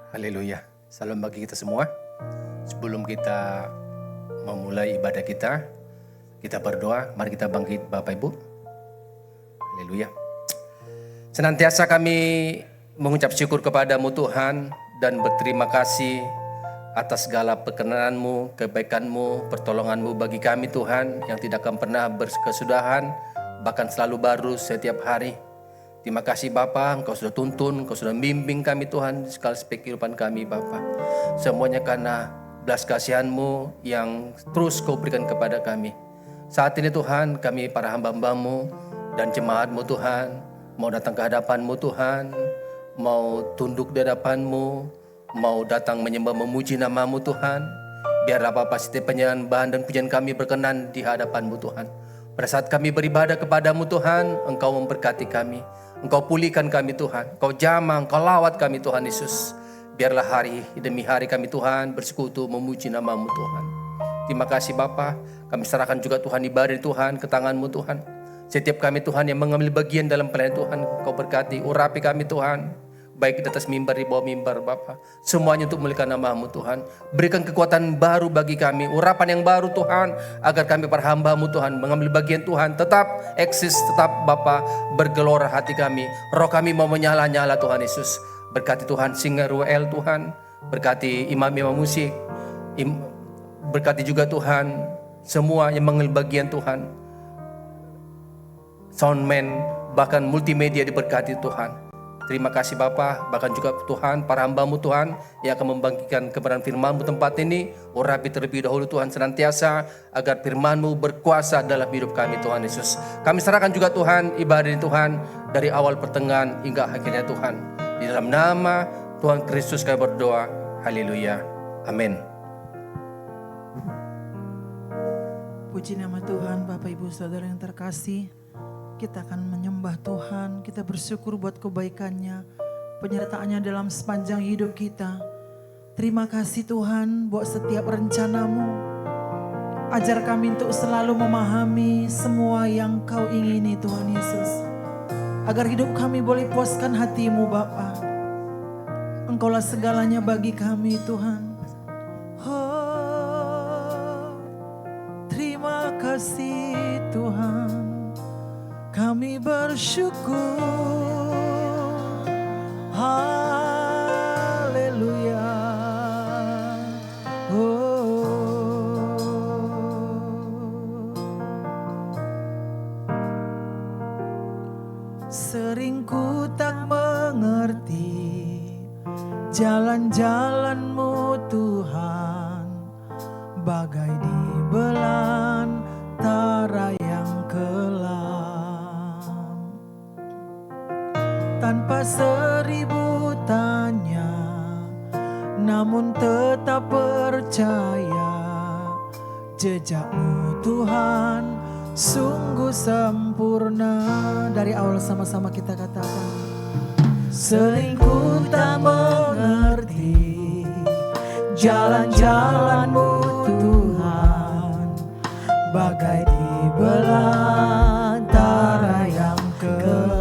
Haleluya. Salam bagi kita semua. Sebelum kita memulai ibadah kita berdoa. Mari kita bangkit Bapak Ibu. Haleluya. Senantiasa kami mengucap syukur kepadamu Tuhan dan berterima kasih atas segala perkenanan-Mu, kebaikan-Mu, pertolongan-Mu bagi kami Tuhan yang tidak akan pernah berkesudahan, bahkan selalu baru setiap hari. Terima kasih Bapa, Engkau sudah tuntun, Engkau sudah membimbing kami Tuhan di segala aspek kehidupan kami Bapa. Semuanya karena belas kasihan-Mu yang terus Kau berikan kepada kami. Saat ini Tuhan, kami para hamba-Hamba-Mu dan jemaat-Mu Tuhan, mau datang ke hadapan-Mu Tuhan, mau tunduk di hadapan-Mu, mau datang menyembah memuji nama-Mu Tuhan. Biarlah Bapa setiap penyembahan dan pujian kami berkenan di hadapan-Mu Tuhan. Pada saat kami beribadah kepadamu Tuhan, Engkau memberkati kami. Engkau pulihkan kami Tuhan. Engkau jamah, Engkau lawat kami Tuhan Yesus. Biarlah hari demi hari kami Tuhan bersekutu memuji nama-Mu Tuhan. Terima kasih Bapa. Kami serahkan juga Tuhan ibadah Tuhan ke tangan-Mu Tuhan. Setiap kami Tuhan yang mengambil bagian dalam pelayanan Tuhan, Engkau berkati, urapi kami Tuhan. Baik di atas mimbar, di bawah mimbar Bapa. Semuanya untuk memuliakan nama-Mu Tuhan. Berikan kekuatan baru bagi kami. Urapan yang baru Tuhan. Agar kami para hamba-Mu Tuhan mengambil bagian Tuhan. Tetap eksis, tetap Bapa bergelora hati kami. Roh kami mau menyala-nyala Tuhan Yesus. Berkati Tuhan Singer WL Tuhan. Berkati imam-imam musik. Berkati juga Tuhan semua yang mengambil bagian Tuhan. Soundman, bahkan multimedia diberkati Tuhan. Terima kasih Bapa, bahkan juga Tuhan, para hamba-Mu Tuhan yang akan membagikan kebenaran firman-Mu tempat ini. Urapi terlebih dahulu Tuhan senantiasa agar firman-Mu berkuasa dalam hidup kami Tuhan Yesus. Kami serahkan juga Tuhan ibadah ini Tuhan dari awal pertengahan hingga akhirnya Tuhan. Di dalam nama Tuhan Kristus kami berdoa. Haleluya. Amin. Puji nama Tuhan, Bapak Ibu Saudara yang terkasih. Kita akan menyembah Tuhan, kita bersyukur buat kebaikannya, penyertaannya dalam sepanjang hidup kita. Terima kasih Tuhan buat setiap rencana-Mu. Ajar kami untuk selalu memahami semua yang Kau ingini Tuhan Yesus. Agar hidup kami boleh puaskan hati-Mu Bapa. Engkaulah segalanya bagi kami Tuhan. Oh, terima kasih Tuhan. Kami bersyukur, haleluya. Sering ku tak mengerti jalan-jalan-Mu Tuhan, bagai di belantara yang kelam. Tanpa seribu tanya, namun tetap percaya, jejak-Mu Tuhan sungguh sempurna. Dari awal sama-sama kita katakan, sering ku tak mengerti jalan-jalan-Mu Tuhan, bagai di belantara yang kelam.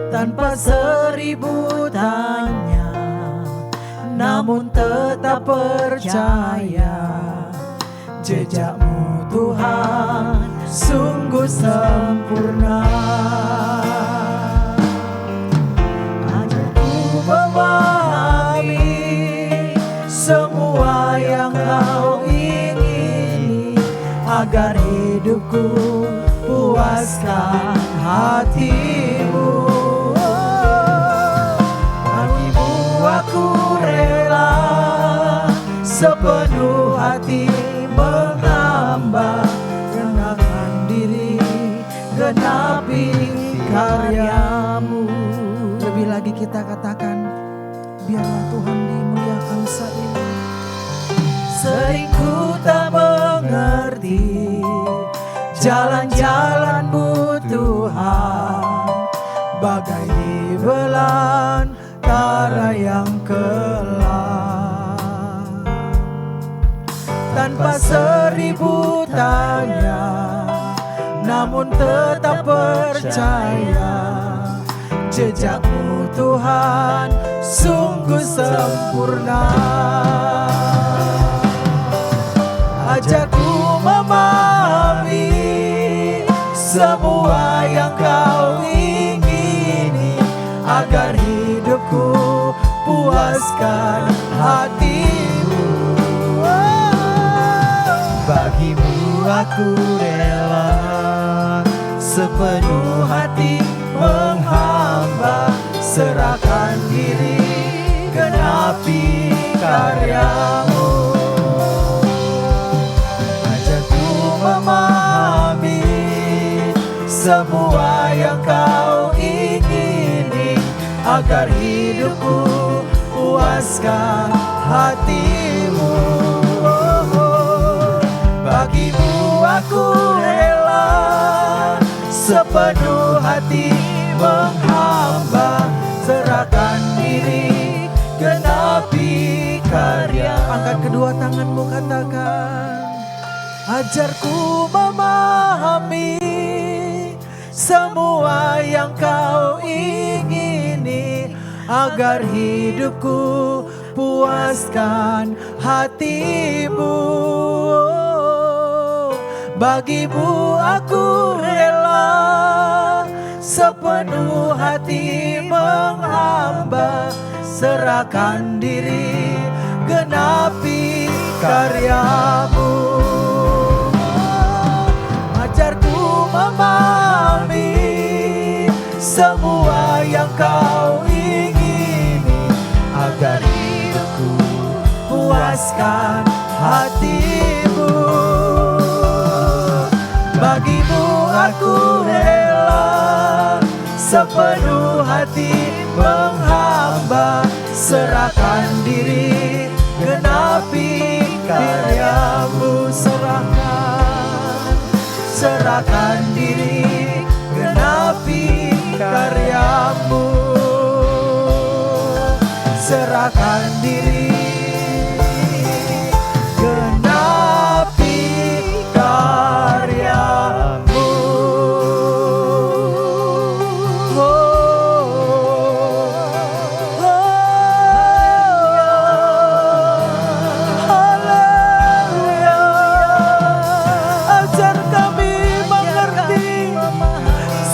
Tanpa seribu tanya, namun tetap percaya, jejak-Mu Tuhan sungguh sempurna. Ajarku memahami semua yang Kau ingini, agar hidupku puaskan hati-Mu. Aku rela sepenuh hati menghamba, kenakan diri, genapi karya-Mu. Lebih lagi kita katakan, biarlah Tuhan dimuliakan saat ini. Sering ku tak mengerti jalan-jalan-Mu Tuhan, bagai di belantara yang kelam. Tanpa seribu tanya, namun tetap percaya, jejak-Mu Tuhan sungguh sempurna. Ajarku memahami semua yang Kau ingini, agar hidupku puaskan hatimu. Bagimu aku rela sepenuh hati menghamba, serahkan diri genapi karyamu. Ajarku memahami semua yang Kau ingini, agar hidupku puaskan hatimu. Bagimu aku rela sepenuh hati menghamba, serahkan diri genapi karya. Angkat kedua tanganmu, katakan, ajarku memahami semua yang Kau ingini, agar hidupku puaskan hatimu. Bagimu aku rela sepenuh hati menghamba, serahkan diri genapi karyamu. Ajarku memahami semua yang Kau ingini, agar hidupku puaskan hatimu. Bagimu aku rela sepenuh hati menghamba, serahkan diri genapi karyamu. Serahkan diri genapi karyamu. Serahkan diri genapi karyamu. Haleluya. Ajar kami mengerti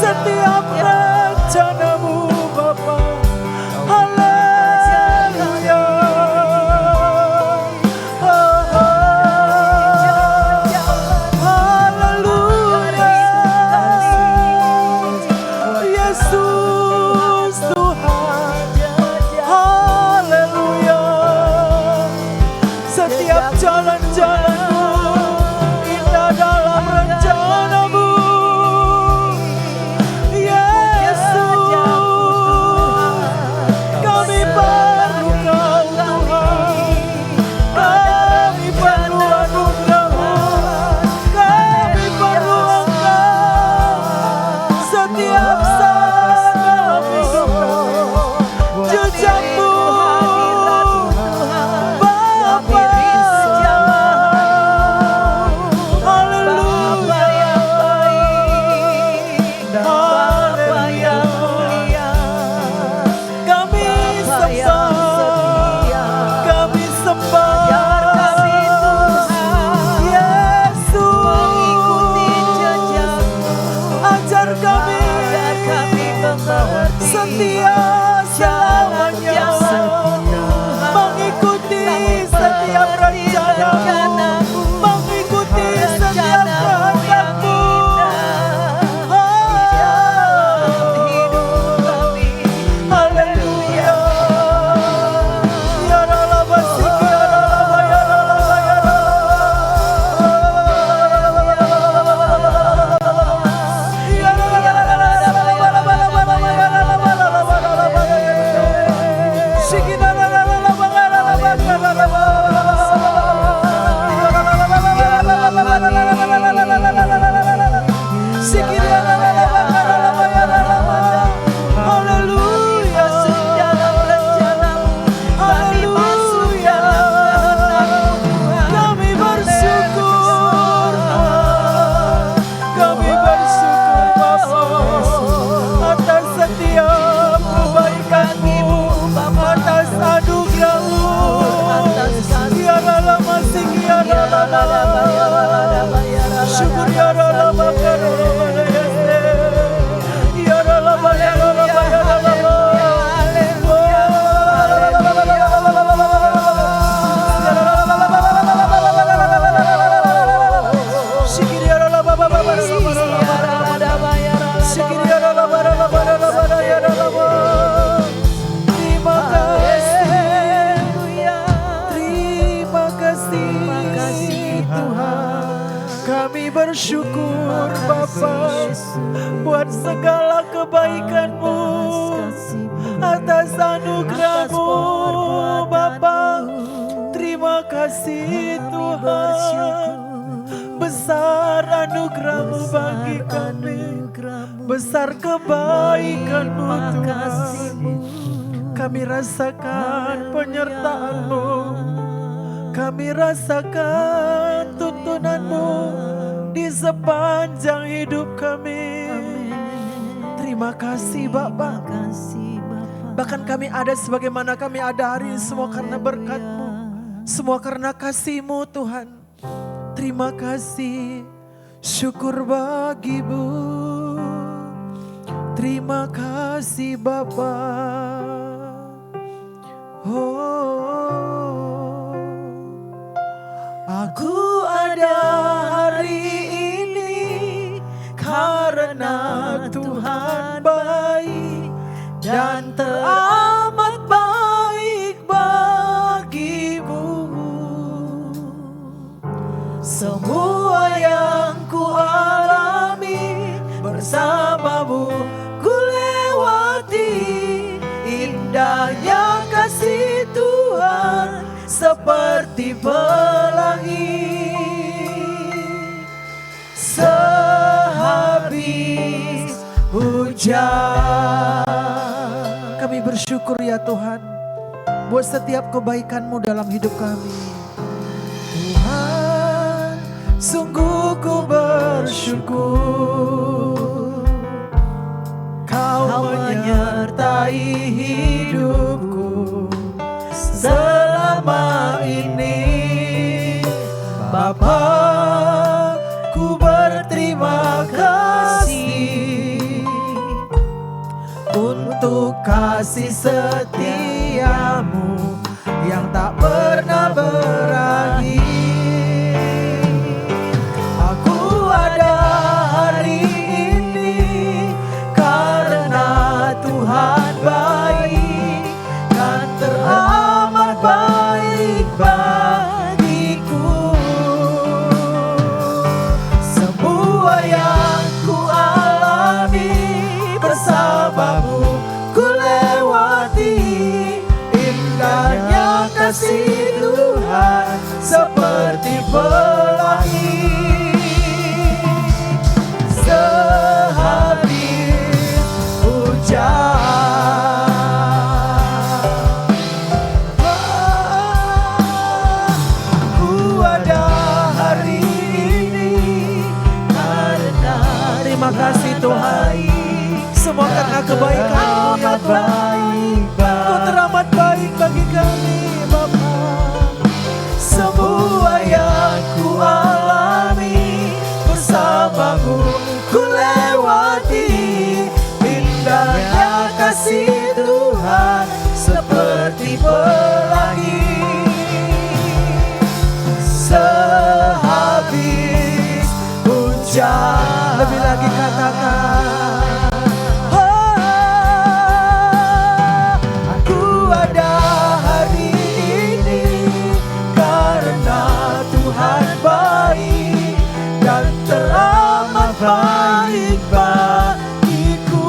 setiap rencana-Mu Bapa. Haleluya. Bapa buat segala kebaikan-Mu, atas anugerah-Mu Bapa. Terima kasih Tuhan, besar anugerah-Mu bagi kami, besar kebaikan-Mu Tuhan. Kami rasakan penyertaan-Mu, kami rasakan tuntunan-Mu di sepanjang hidup kami. Terima kasih Bapa. Bahkan kami ada sebagaimana kami ada hari ini semua karena berkat-Mu, semua karena kasih-Mu Tuhan. Terima kasih, syukur bagi-Mu. Terima kasih Bapa. Oh, aku ada hari ini karena Tuhan baik dan teramat baik bagi-Mu. Semua yang ku alami bersama-Mu ku lewati, indahnya kasih Tuhan seperti pelangi. Sehabis hujan, kami bersyukur ya Tuhan buat setiap kebaikan-Mu dalam hidup kami. Tuhan, sungguh ku bersyukur Kau menyertai hidupku selama ini. Bapa, ku berterima kasih untuk kasih setia-Mu yang tak pernah berakhir. Aku ada hari ini karena Tuhan baik dan teramat baik bagiku. Semua yang ku alami bersama-Mu ku lewati, indahnya kasih Tuhan seperti pelangi. Sehabis hujan, ku ada hari ini karena. Terima kasih Tuhan, semua karena kebaikan-Mu ya Tuhan. Kau teramat baik bagi kami Bapa. Semua yang ku alami bersama-Mu ku lewati, indahnya kasih Tuhan seperti pelangi. Sehabis hujan, lebih lagi katakan, Tuhan baik dan teramat baik bagiku.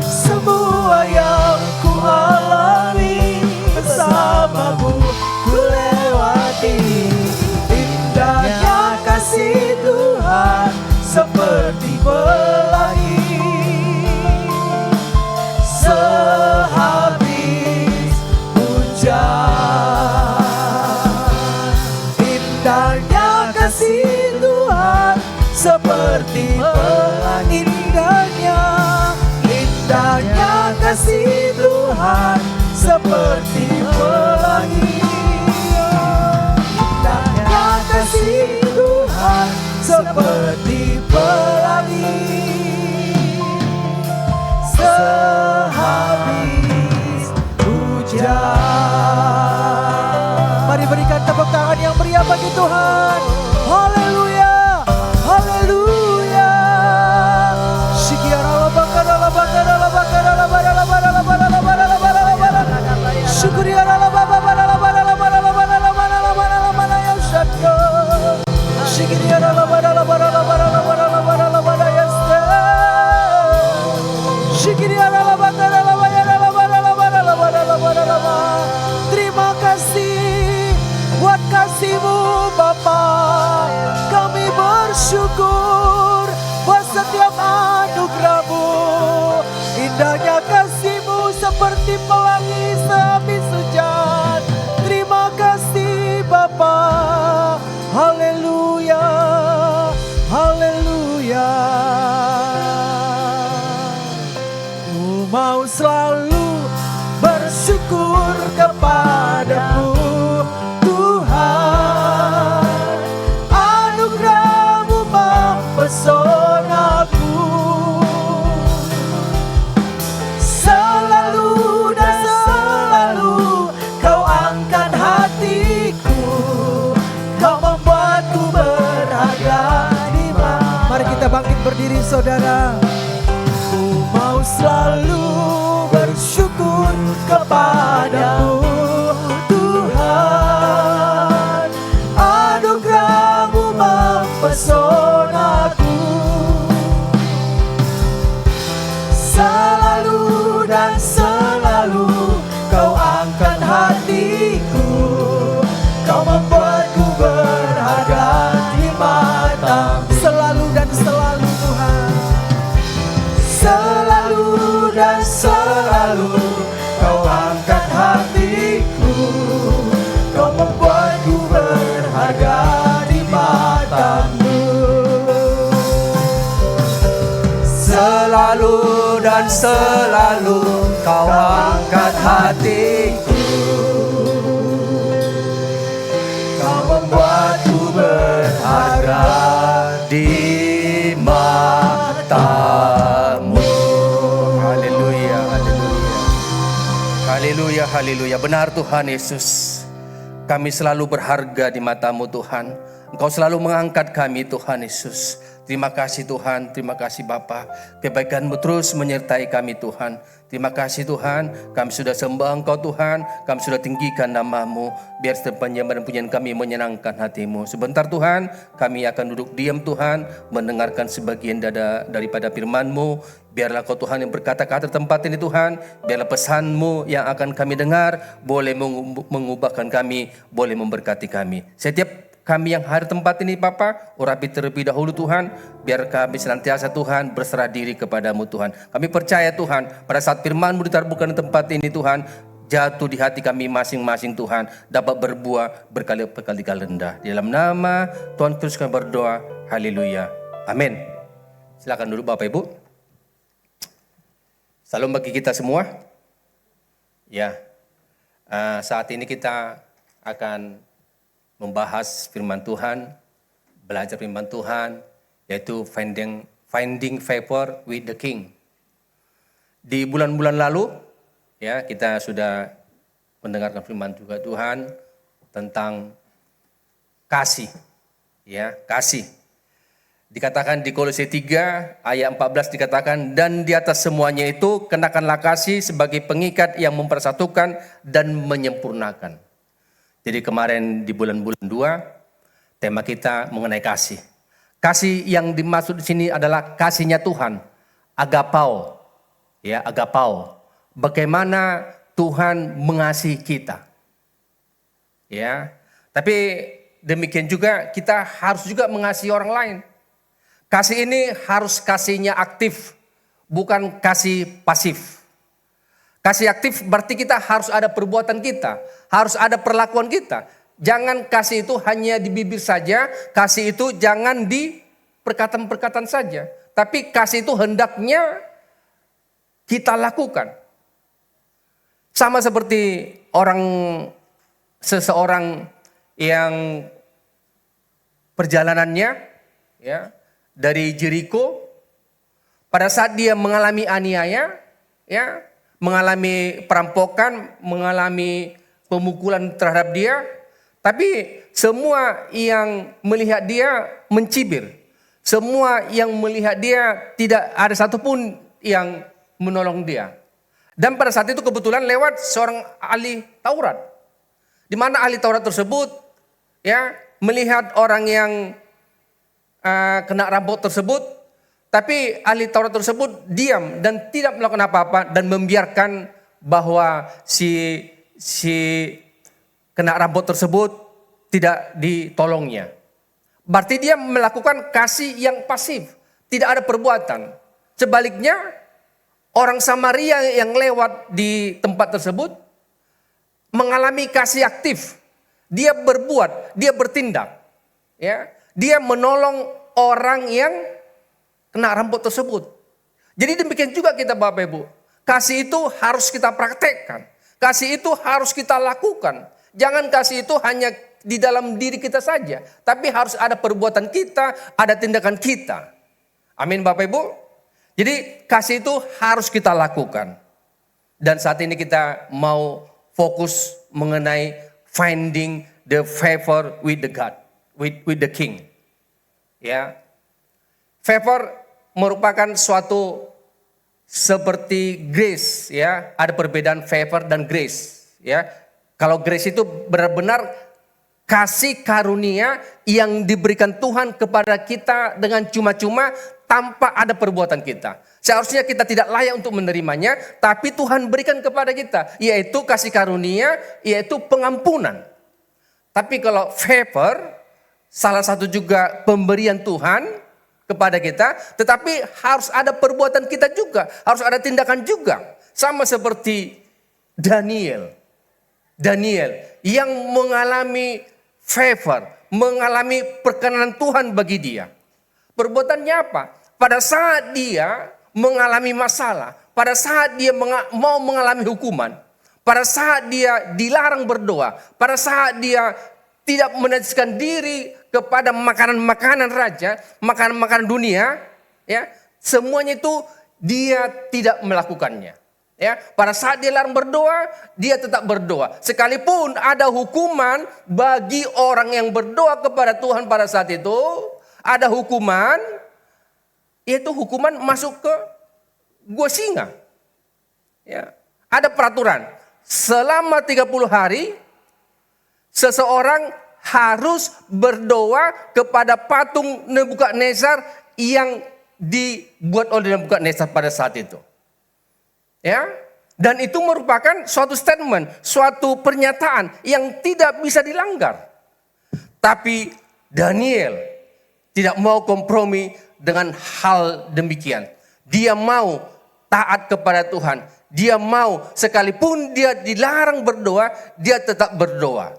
Semua yang ku alami bersama-Mu ku lewati, indahnya kasih Tuhan seperti pelangi. Sehabis hujan, indahnya kasih Tuhan seperti pelangi. Indahnya kasih Tuhan seperti pelangi. Indahnya kasih Tuhan seperti pelangi. Sehabis hujan. Mari berikan tepuk tangan yang meriah bagi Tuhan. Haleluya, haleluya. Syukur Terima kasih buat kasih-Mu Bapa. Kami bersyukur buat setiap anugerah-Mu. Indahnya kasih-Mu seperti pelangi sehabis hujan. Terima kasih Bapa. Haleluya, haleluya. Ku mau selalu bersyukur kepadamu Tuhan. Anugerah-Mu mempesonaku. Selalu dan selalu Kau angkat hatiku. Kau membuatku berharga di mata. Mari kita bangkit berdiri saudara. Ku mau selalu bersyukur kepadamu Tuhan. Anugerah-Mu mempesonaku. Selalu dan selalu Kau angkat hatiku. Kau membuatku berharga di mata-Mu. Selalu dan selalu Tuhan. Selalu dan selalu Kau angkat hatiku. Kau membuatku berharga di mata-Mu. Selalu dan selalu Kau angkat hatiku. Kau membuatku berharga di mata-Mu. Haleluya, haleluya. Haleluya, haleluya. Benar Tuhan Yesus. Kami selalu berharga di mata-Mu Tuhan. Engkau selalu mengangkat kami Tuhan Yesus. Terima kasih Tuhan, terima kasih Bapa. Kebaikan-Mu terus menyertai kami Tuhan. Terima kasih Tuhan, kami sudah sembah Engkau Tuhan, kami sudah tinggikan nama-Mu. Biar setiap penyembahan dan pujian kami menyenangkan hati-Mu. Sebentar Tuhan, kami akan duduk diam Tuhan, mendengarkan sebagian daripada firman-Mu. Biarlah Kau Tuhan yang berkata-kata tempat ini Tuhan. Biarlah pesan-Mu yang akan kami dengar boleh mengubahkan kami, boleh memberkati kami. Setiap kami yang hadir tempat ini Bapa, urapi terlebih dahulu Tuhan. Biar kami senantiasa Tuhan berserah diri kepadamu Tuhan. Kami percaya Tuhan, pada saat firman-Mu ditaburkan di tempat ini Tuhan, jatuh di hati kami masing-masing Tuhan, dapat berbuah berkali-kali rendah. Di dalam nama Tuhan Kristus kami berdoa. Haleluya. Amin. Silakan duduk Bapak Ibu. Salam bagi kita semua. Ya, saat ini kita akan membahas firman Tuhan, belajar firman Tuhan, yaitu finding favor with the King. Di bulan-bulan lalu, ya kita sudah mendengarkan firman juga Tuhan tentang kasih, ya kasih. Dikatakan di Kolose 3 ayat 14 dikatakan, dan di atas semuanya itu kenakanlah kasih sebagai pengikat yang mempersatukan dan menyempurnakan. Jadi kemarin di bulan-bulan 2 tema kita mengenai kasih. Kasih yang dimaksud di sini adalah kasihnya Tuhan, agapao. Ya, agapao. Bagaimana Tuhan mengasihi kita. Ya. Tapi demikian juga kita harus juga mengasihi orang lain. Kasih ini harus kasihnya aktif, bukan kasih pasif. Kasih aktif berarti kita harus ada perbuatan kita, harus ada perlakuan kita. Jangan kasih itu hanya di bibir saja, kasih itu jangan di perkataan-perkataan saja. Tapi kasih itu hendaknya kita lakukan. Sama seperti seseorang yang perjalanannya ya dari Jericho, pada saat dia mengalami aniaya, ya, mengalami perampokan, mengalami pemukulan terhadap dia, tapi semua yang melihat dia mencibir, semua yang melihat dia tidak ada satupun yang menolong dia. Dan pada saat itu kebetulan lewat seorang ahli Taurat, di mana ahli Taurat tersebut, ya, melihat orang yang kena rampok tersebut, Tapi ahli Taurat tersebut diam dan tidak melakukan apa-apa dan membiarkan bahwa si kena rambut tersebut tidak ditolongnya. Berarti dia melakukan kasih yang pasif, tidak ada perbuatan. Sebaliknya, orang Samaria yang lewat di tempat tersebut mengalami kasih aktif. Dia berbuat, dia bertindak. Ya, dia menolong orang yang kena rambut tersebut. Jadi demikian juga kita Bapak Ibu. Kasih itu harus kita praktekkan. Kasih itu harus kita lakukan. Jangan kasih itu hanya di dalam diri kita saja. Tapi harus ada perbuatan kita, ada tindakan kita. Amin Bapak Ibu. Jadi kasih itu harus kita lakukan. Dan saat ini kita mau fokus mengenai finding the favor with the God, with the King. Ya. Favor merupakan suatu seperti grace, ya. Ada perbedaan favor dan grace, ya. Kalau grace itu benar-benar kasih karunia yang diberikan Tuhan kepada kita dengan cuma-cuma tanpa ada perbuatan kita. Seharusnya kita tidak layak untuk menerimanya, tapi Tuhan berikan kepada kita, yaitu kasih karunia, yaitu pengampunan. Tapi kalau favor, salah satu juga pemberian Tuhan kepada kita, tetapi harus ada perbuatan kita juga, harus ada tindakan juga. Sama seperti Daniel yang mengalami favor, mengalami perkenanan Tuhan bagi dia. Perbuatannya apa? Pada saat dia mengalami masalah, pada saat dia mau mengalami hukuman, pada saat dia dilarang berdoa, pada saat dia tidak menajiskan diri kepada makanan-makanan raja, makanan-makanan dunia, ya, semuanya itu dia tidak melakukannya. Ya, pada saat dia larang berdoa, dia tetap berdoa. Sekalipun ada hukuman bagi orang yang berdoa kepada Tuhan pada saat itu, ada hukuman, yaitu hukuman masuk ke gua singa. Ya, ada peraturan, selama 30 hari, seseorang harus berdoa kepada patung Nebukadnezar yang dibuat oleh Nebukadnezar pada saat itu. Ya, dan itu merupakan suatu statement, suatu pernyataan yang tidak bisa dilanggar. Tapi Daniel tidak mau kompromi dengan hal demikian. Dia mau taat kepada Tuhan. Dia mau sekalipun dia dilarang berdoa, dia tetap berdoa.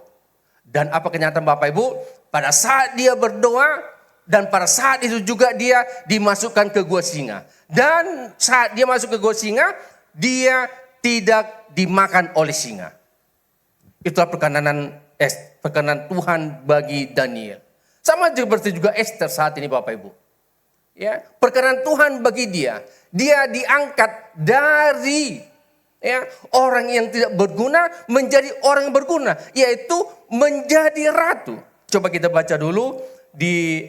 Dan apa kenyataan Bapak Ibu? Pada saat dia berdoa dan pada saat itu juga dia dimasukkan ke gua singa. Dan saat dia masuk ke gua singa, dia tidak dimakan oleh singa. Itulah perkenanan Tuhan bagi Daniel. Sama seperti juga Esther saat ini Bapak Ibu. Ya, perkenanan Tuhan bagi dia. Dia diangkat dari orang yang tidak berguna menjadi orang yang berguna, yaitu menjadi ratu. Coba kita baca dulu di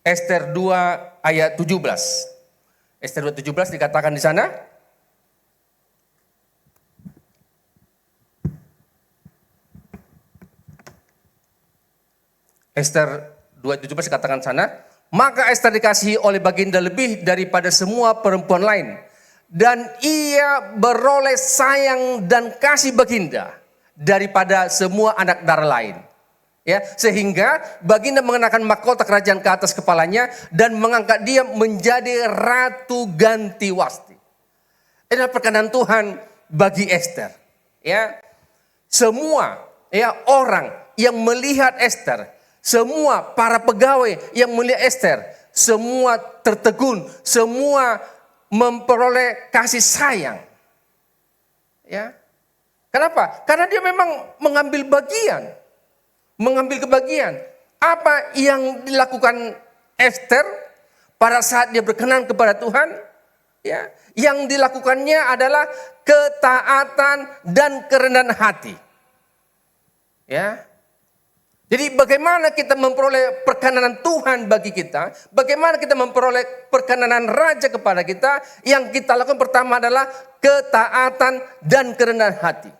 Esther 2 ayat 17. Esther 2:17 dikatakan di sana. Esther 2:17 dikatakan sana, maka Esther dikasihi oleh baginda lebih daripada semua perempuan lain. Dan ia beroleh sayang dan kasih baginda daripada semua anak darah lain. Ya, sehingga baginda mengenakan mahkota kerajaan ke atas kepalanya dan mengangkat dia menjadi ratu ganti wasti. Inilah perkenan Tuhan bagi Esther. Ya, semua orang yang melihat Esther, semua para pegawai yang melihat Esther, semua tertegun, semua memperoleh kasih sayang. Ya. Kenapa? Karena dia memang mengambil bagian. Mengambil kebagian. Apa yang dilakukan Esther pada saat dia berkenan kepada Tuhan? Ya, yang dilakukannya adalah ketaatan dan kerendahan hati. Ya. Jadi bagaimana kita memperoleh perkenanan Tuhan bagi kita? Bagaimana kita memperoleh perkenanan Raja kepada kita? Yang kita lakukan pertama adalah ketaatan dan kerendahan hati.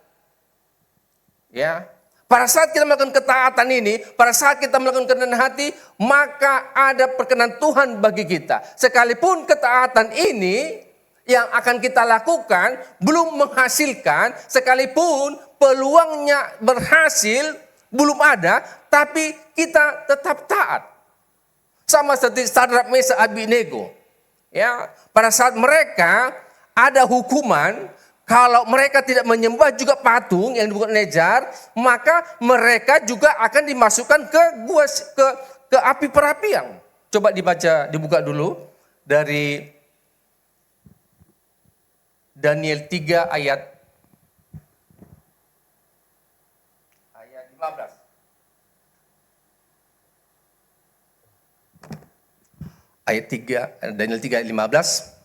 Ya, Pada saat kita melakukan ketaatan ini, pada saat kita melakukan kerendahan hati, maka ada perkenan Tuhan bagi kita. Sekalipun ketaatan ini yang akan kita lakukan belum menghasilkan, sekalipun peluangnya berhasil belum ada, tapi kita tetap taat. Sama seperti Sadrak, Mesak, Abednego. Ya, pada saat mereka ada hukuman, kalau mereka tidak menyembah juga patung yang dibuat Nejar, maka mereka juga akan dimasukkan ke api perapian. Coba dibuka dulu dari Daniel 3 ayat 15. Ayat 3, Daniel 3 ayat 15.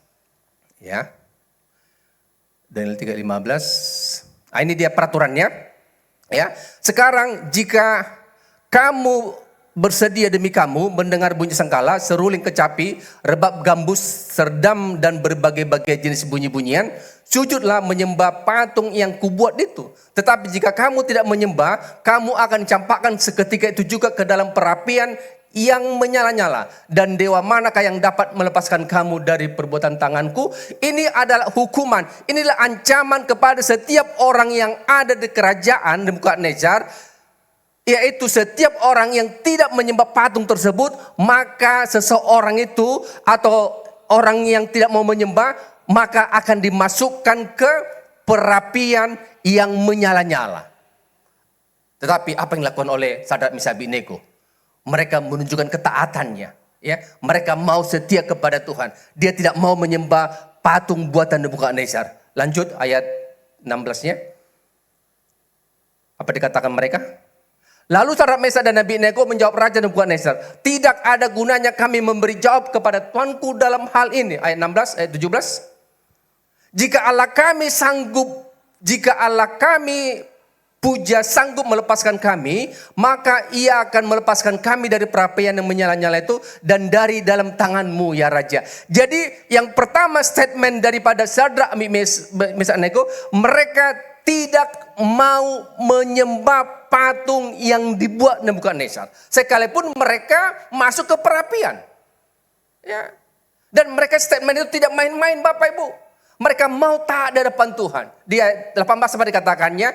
Ya. Daniel 3:15. Ini dia peraturannya. Ya. Sekarang jika kamu bersedia demi kamu mendengar bunyi sangkala, seruling kecapi, rebab gambus, serdam dan berbagai-bagai jenis bunyi-bunyian, sujudlah menyembah patung yang kubuat itu. Tetapi jika kamu tidak menyembah, kamu akan dicampakkan seketika itu juga ke dalam perapian yang menyala-nyala. Dan dewa manakah yang dapat melepaskan kamu dari perbuatan tanganku? Ini adalah hukuman. Inilah ancaman kepada setiap orang yang ada di kerajaan Nebukadnezar, yaitu setiap orang yang tidak menyembah patung tersebut, maka seseorang itu atau orang yang tidak mau menyembah, maka akan dimasukkan ke perapian yang menyala-nyala. Tetapi apa yang dilakukan oleh Sadrak, Mesak, Abednego? Mereka menunjukkan ketaatannya, ya. Mereka mau setia kepada Tuhan. Dia tidak mau menyembah patung buatan Nebukadnezar. Lanjut ayat 16-nya. Apa dikatakan mereka? Lalu Sadrak, Mesak dan Abednego menjawab Raja Nebukadnezar, tidak ada gunanya kami memberi jawab kepada Tuanku dalam hal ini. Ayat 16, ayat 17. Jika Allah kami puja sanggup melepaskan kami, maka ia akan melepaskan kami dari perapian yang menyala-nyala itu dan dari dalam tanganmu ya Raja. Jadi yang pertama statement daripada Sadrak, Mesak, Abednego, mereka tidak mau menyembah patung yang dibuat Nebukadnezar. Sekalipun mereka masuk ke perapian. Ya. Dan mereka statement itu tidak main-main Bapak Ibu. Mereka mau taat di hadapan Tuhan. Di ayat 18 sampai dikatakannya,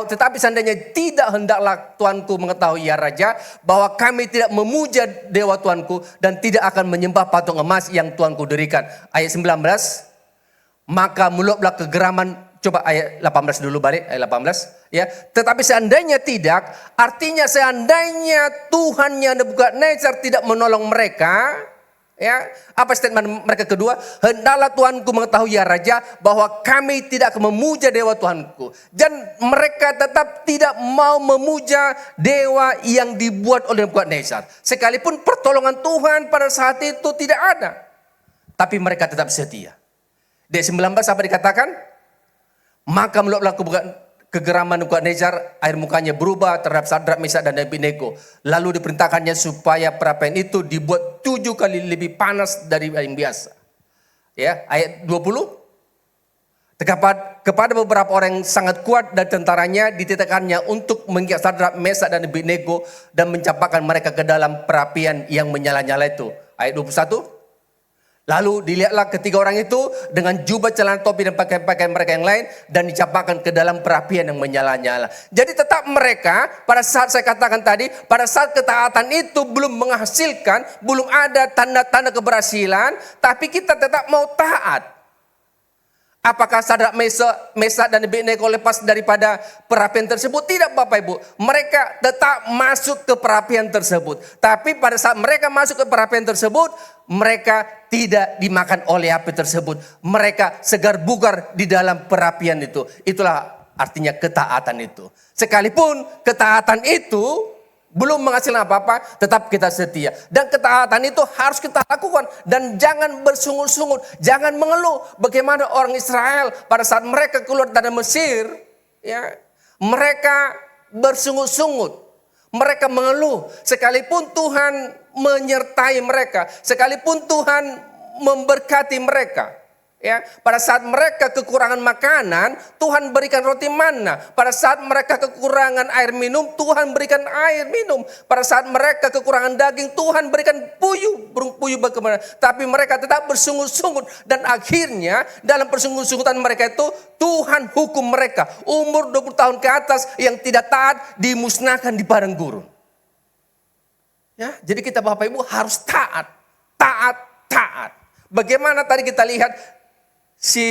tetapi seandainya tidak hendaklah Tuanku mengetahui ya Raja, bahwa kami tidak memuja dewa Tuanku dan tidak akan menyembah patung emas yang Tuanku dirikan. Ayat 19, maka meluaplah kegeraman. Coba ayat 18 dulu balik, ayat 18. Ya, tetapi seandainya tidak, artinya seandainya Tuhannya Nebukadnezar tidak menolong mereka, ya, apa statement mereka kedua? Hendaklah Tuanku mengetahui ya Raja, bahwa kami tidak akan memuja dewa Tuanku. Dan mereka tetap tidak mau memuja dewa yang dibuat oleh Nebukadnezar. Sekalipun pertolongan Tuhan pada saat itu tidak ada, tapi mereka tetap setia. Di 19 apa dikatakan? Maka meluaplah kegeraman Nebukadnezar, air mukanya berubah terhadap Sadrak, Mesak dan Abednego. Lalu diperintahkannya supaya perapian itu dibuat 7 kali lebih panas dari yang biasa. Ya, ayat 20. Kepada beberapa orang yang sangat kuat dan tentaranya dititahkannya untuk mengikat Sadrak, Mesak dan Abednego dan mencampakkan mereka ke dalam perapian yang menyala-nyala itu. Ayat 21. Lalu dilihatlah ketiga orang itu dengan jubah, celana, topi dan pakaian-pakaian mereka yang lain dan dicampakkan ke dalam perapian yang menyala-nyala. Jadi tetap mereka, pada saat saya katakan tadi, pada saat ketaatan itu belum menghasilkan, belum ada tanda-tanda keberhasilan, tapi kita tetap mau taat. Apakah Sadrak, Mesak dan Abednego lepas daripada perapian tersebut? Tidak Bapak Ibu. Mereka tetap masuk ke perapian tersebut. Tapi pada saat mereka masuk ke perapian tersebut, mereka tidak dimakan oleh api tersebut. Mereka segar bugar di dalam perapian itu. Itulah artinya ketaatan itu. Sekalipun ketaatan itu belum menghasilkan apa-apa, tetap kita setia. Dan ketaatan itu harus kita lakukan. Dan jangan bersungut-sungut, jangan mengeluh. Bagaimana orang Israel pada saat mereka keluar dari Mesir, ya, mereka bersungut-sungut, mereka mengeluh. Sekalipun Tuhan menyertai mereka, sekalipun Tuhan memberkati mereka, Ya, pada saat mereka kekurangan makanan, Tuhan berikan roti manna. Pada saat mereka kekurangan air minum, Tuhan berikan air minum. Pada saat mereka kekurangan daging, Tuhan berikan puyuh, burung puyuh bagaimana. Tapi mereka tetap bersungut-sungut. Dan akhirnya dalam persungut-sungutan mereka itu, Tuhan hukum mereka. Umur 20 tahun ke atas yang tidak taat dimusnahkan di padang gurun. Ya, jadi kita Bapak Ibu harus taat. Taat. Bagaimana tadi kita lihat si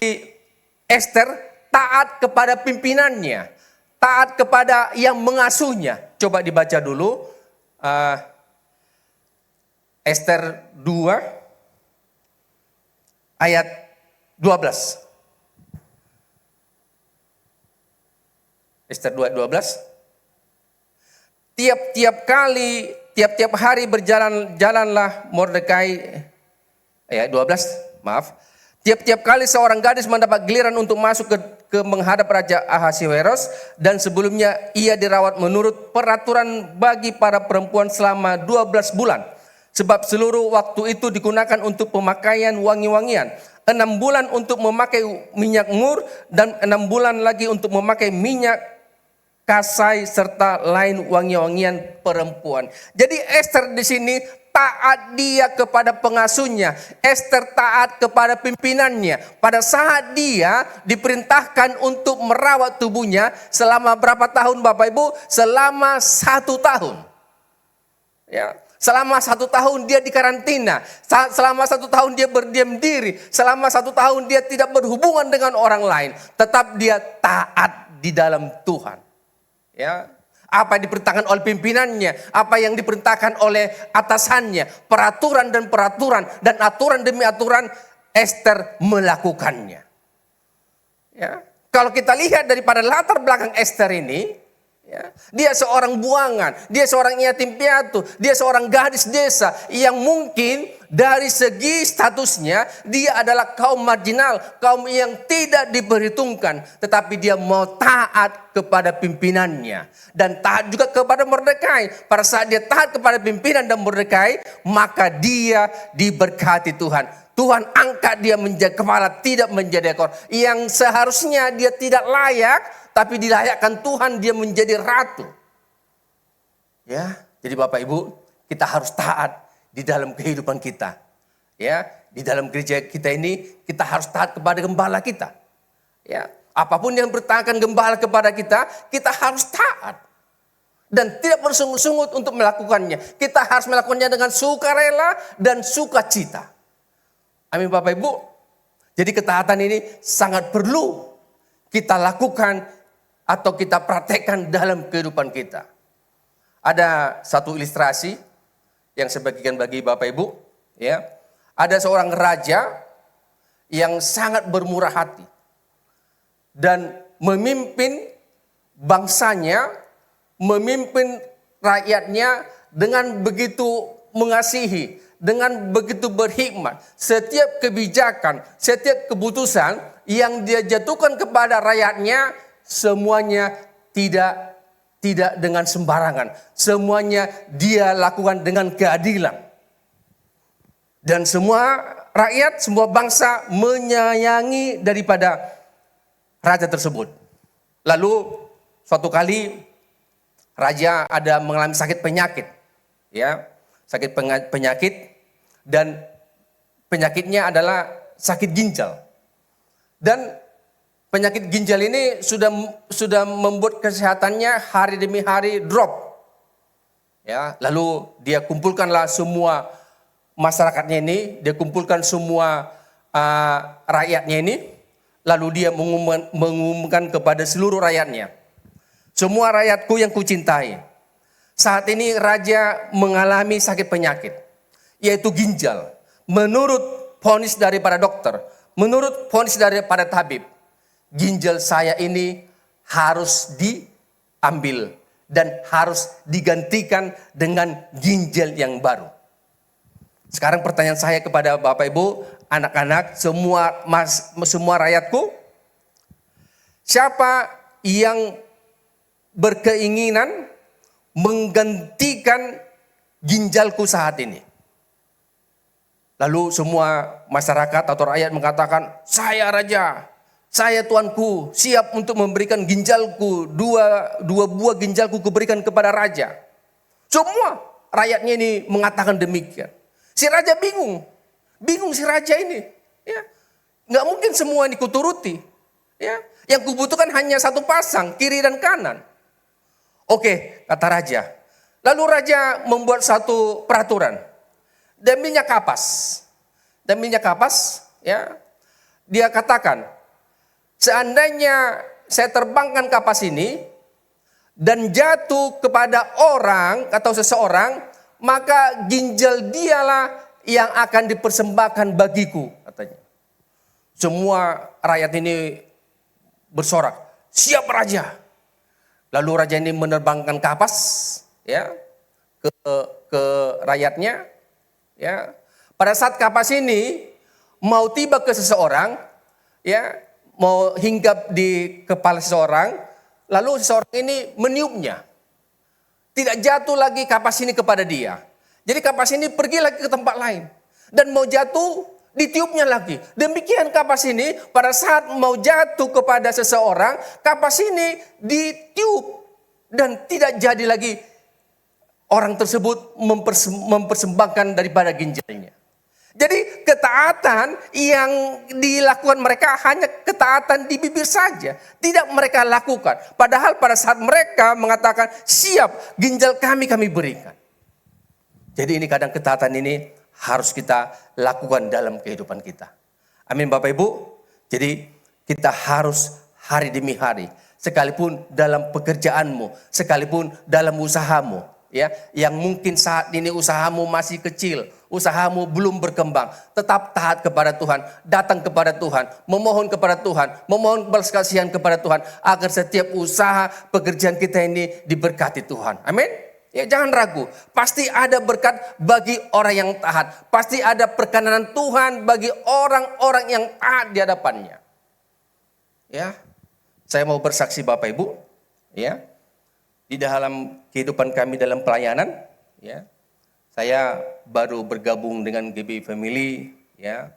Esther taat kepada pimpinannya, taat kepada yang mengasuhnya. Coba dibaca dulu Esther 2 ayat 12. Esther 2:12. Tiap-tiap hari berjalanlah Mordekai, ayat 12, maaf. Tiap-tiap kali seorang gadis mendapat giliran untuk masuk ke menghadap Raja Ahasiweros, dan sebelumnya ia dirawat menurut peraturan bagi para perempuan selama 12 bulan. Sebab seluruh waktu itu digunakan untuk pemakaian wangi-wangian. 6 bulan untuk memakai minyak mur, dan 6 bulan lagi untuk memakai minyak kasai serta lain wangi-wangian perempuan. Jadi Esther di sini taat dia kepada pengasuhnya. Esther taat kepada pimpinannya. Pada saat dia diperintahkan untuk merawat tubuhnya selama berapa tahun Bapak Ibu? Selama 1 tahun. Ya. Selama 1 tahun dia dikarantina. Selama 1 tahun dia berdiam diri. Selama 1 tahun dia tidak berhubungan dengan orang lain. Tetap dia taat di dalam Tuhan. Ya. Apa yang diperintahkan oleh pimpinannya, apa yang diperintahkan oleh atasannya, peraturan dan aturan demi aturan, Esther melakukannya. Ya. Kalau kita lihat daripada latar belakang Esther ini, ya, dia seorang buangan, dia seorang yatim piatu, dia seorang gadis desa yang mungkin dari segi statusnya dia adalah kaum marginal, kaum yang tidak diperhitungkan, tetapi dia mau taat kepada pimpinannya dan taat juga kepada Mordekai. Pada saat dia taat kepada pimpinan dan Mordekai, maka dia diberkati Tuhan. Tuhan angkat dia menjadi kepala, tidak menjadi ekor. Yang seharusnya dia tidak layak, tapi dilayakkan Tuhan dia menjadi ratu. Ya, jadi Bapak Ibu, kita harus taat di dalam kehidupan kita. Ya, di dalam gereja kita ini kita harus taat kepada gembala kita. Ya, apapun yang bertanyakan gembala kepada kita harus taat. Dan tidak bersungut-sungut untuk melakukannya. Kita harus melakukannya dengan sukarela dan sukacita. Amin Bapak Ibu. Jadi ketaatan ini sangat perlu kita lakukan atau kita praktekkan dalam kehidupan kita. Ada satu ilustrasi yang saya bagikan bagi Bapak Ibu, ya. Ada seorang raja yang sangat bermurah hati dan memimpin bangsanya, memimpin rakyatnya dengan begitu mengasihi, dengan begitu berhikmat. Setiap kebijakan, setiap keputusan yang dia jatuhkan kepada rakyatnya, semuanya tidak dengan sembarangan. Semuanya dia lakukan dengan keadilan. Dan semua rakyat, semua bangsa menyayangi daripada raja tersebut. Lalu suatu kali raja ada mengalami sakit penyakit. Ya, sakit penyakit, dan penyakitnya adalah sakit ginjal. Dan penyakit ginjal ini sudah membuat kesehatannya hari demi hari drop. Ya, lalu dia kumpulkanlah semua masyarakatnya ini, dia kumpulkan semua rakyatnya ini, lalu dia mengumumkan kepada seluruh rakyatnya. Semua rakyatku yang kucintai, saat ini raja mengalami sakit penyakit, yaitu ginjal. Menurut vonis daripada dokter, menurut vonis daripada tabib, ginjal saya ini harus diambil dan harus digantikan dengan ginjal yang baru. Sekarang pertanyaan saya kepada Bapak Ibu, anak-anak, semua rakyatku, siapa yang berkeinginan menggantikan ginjalku saat ini? Lalu semua masyarakat atau rakyat mengatakan, saya raja, saya tuanku, siap untuk memberikan ginjalku, dua buah ginjalku kuberikan kepada raja. Semua rakyatnya ini mengatakan demikian. Si raja bingung si raja ini. Ya, nggak mungkin semua ini kuturuti. Ya, yang kubutuhkan hanya satu pasang, kiri dan kanan. Oke, kata raja. Lalu raja membuat satu peraturan. Deminya kapas, ya, dia katakan, seandainya saya terbangkan kapas ini dan jatuh kepada orang atau seseorang, maka ginjal dialah yang akan dipersembahkan bagiku, katanya. Semua rakyat ini bersorak, siap raja. Lalu raja ini menerbangkan kapas, ya, ke rakyatnya. Ya, pada saat kapas ini mau tiba ke seseorang, ya, mau hinggap di kepala seseorang, lalu seseorang ini meniupnya. Tidak jatuh lagi kapas ini kepada dia. Jadi kapas ini pergi lagi ke tempat lain dan mau jatuh ditiupnya lagi. Demikian kapas ini pada saat mau jatuh kepada seseorang, kapas ini ditiup dan tidak jadi lagi orang tersebut mempersembahkan daripada ginjalnya. Jadi ketaatan yang dilakukan mereka hanya ketaatan di bibir saja. Tidak mereka lakukan. Padahal pada saat mereka mengatakan siap ginjal kami berikan. Jadi ini kadang ketaatan ini harus kita lakukan dalam kehidupan kita. Amin Bapak Ibu. Jadi kita harus hari demi hari. Sekalipun dalam pekerjaanmu. Sekalipun dalam usahamu. Ya, yang mungkin saat ini usahamu masih kecil, usahamu belum berkembang, tetap taat kepada Tuhan, datang kepada Tuhan, memohon kepada Tuhan, memohon belas kasihan kepada Tuhan, agar setiap usaha pekerjaan kita ini diberkati Tuhan. Amin. Ya, jangan ragu, pasti ada berkat bagi orang yang taat, pasti ada perkenanan Tuhan bagi orang-orang yang taat di hadapannya. Ya, saya mau bersaksi Bapak Ibu, ya. Di dalam kehidupan kami dalam pelayanan, ya, saya baru bergabung dengan GBI Family, ya,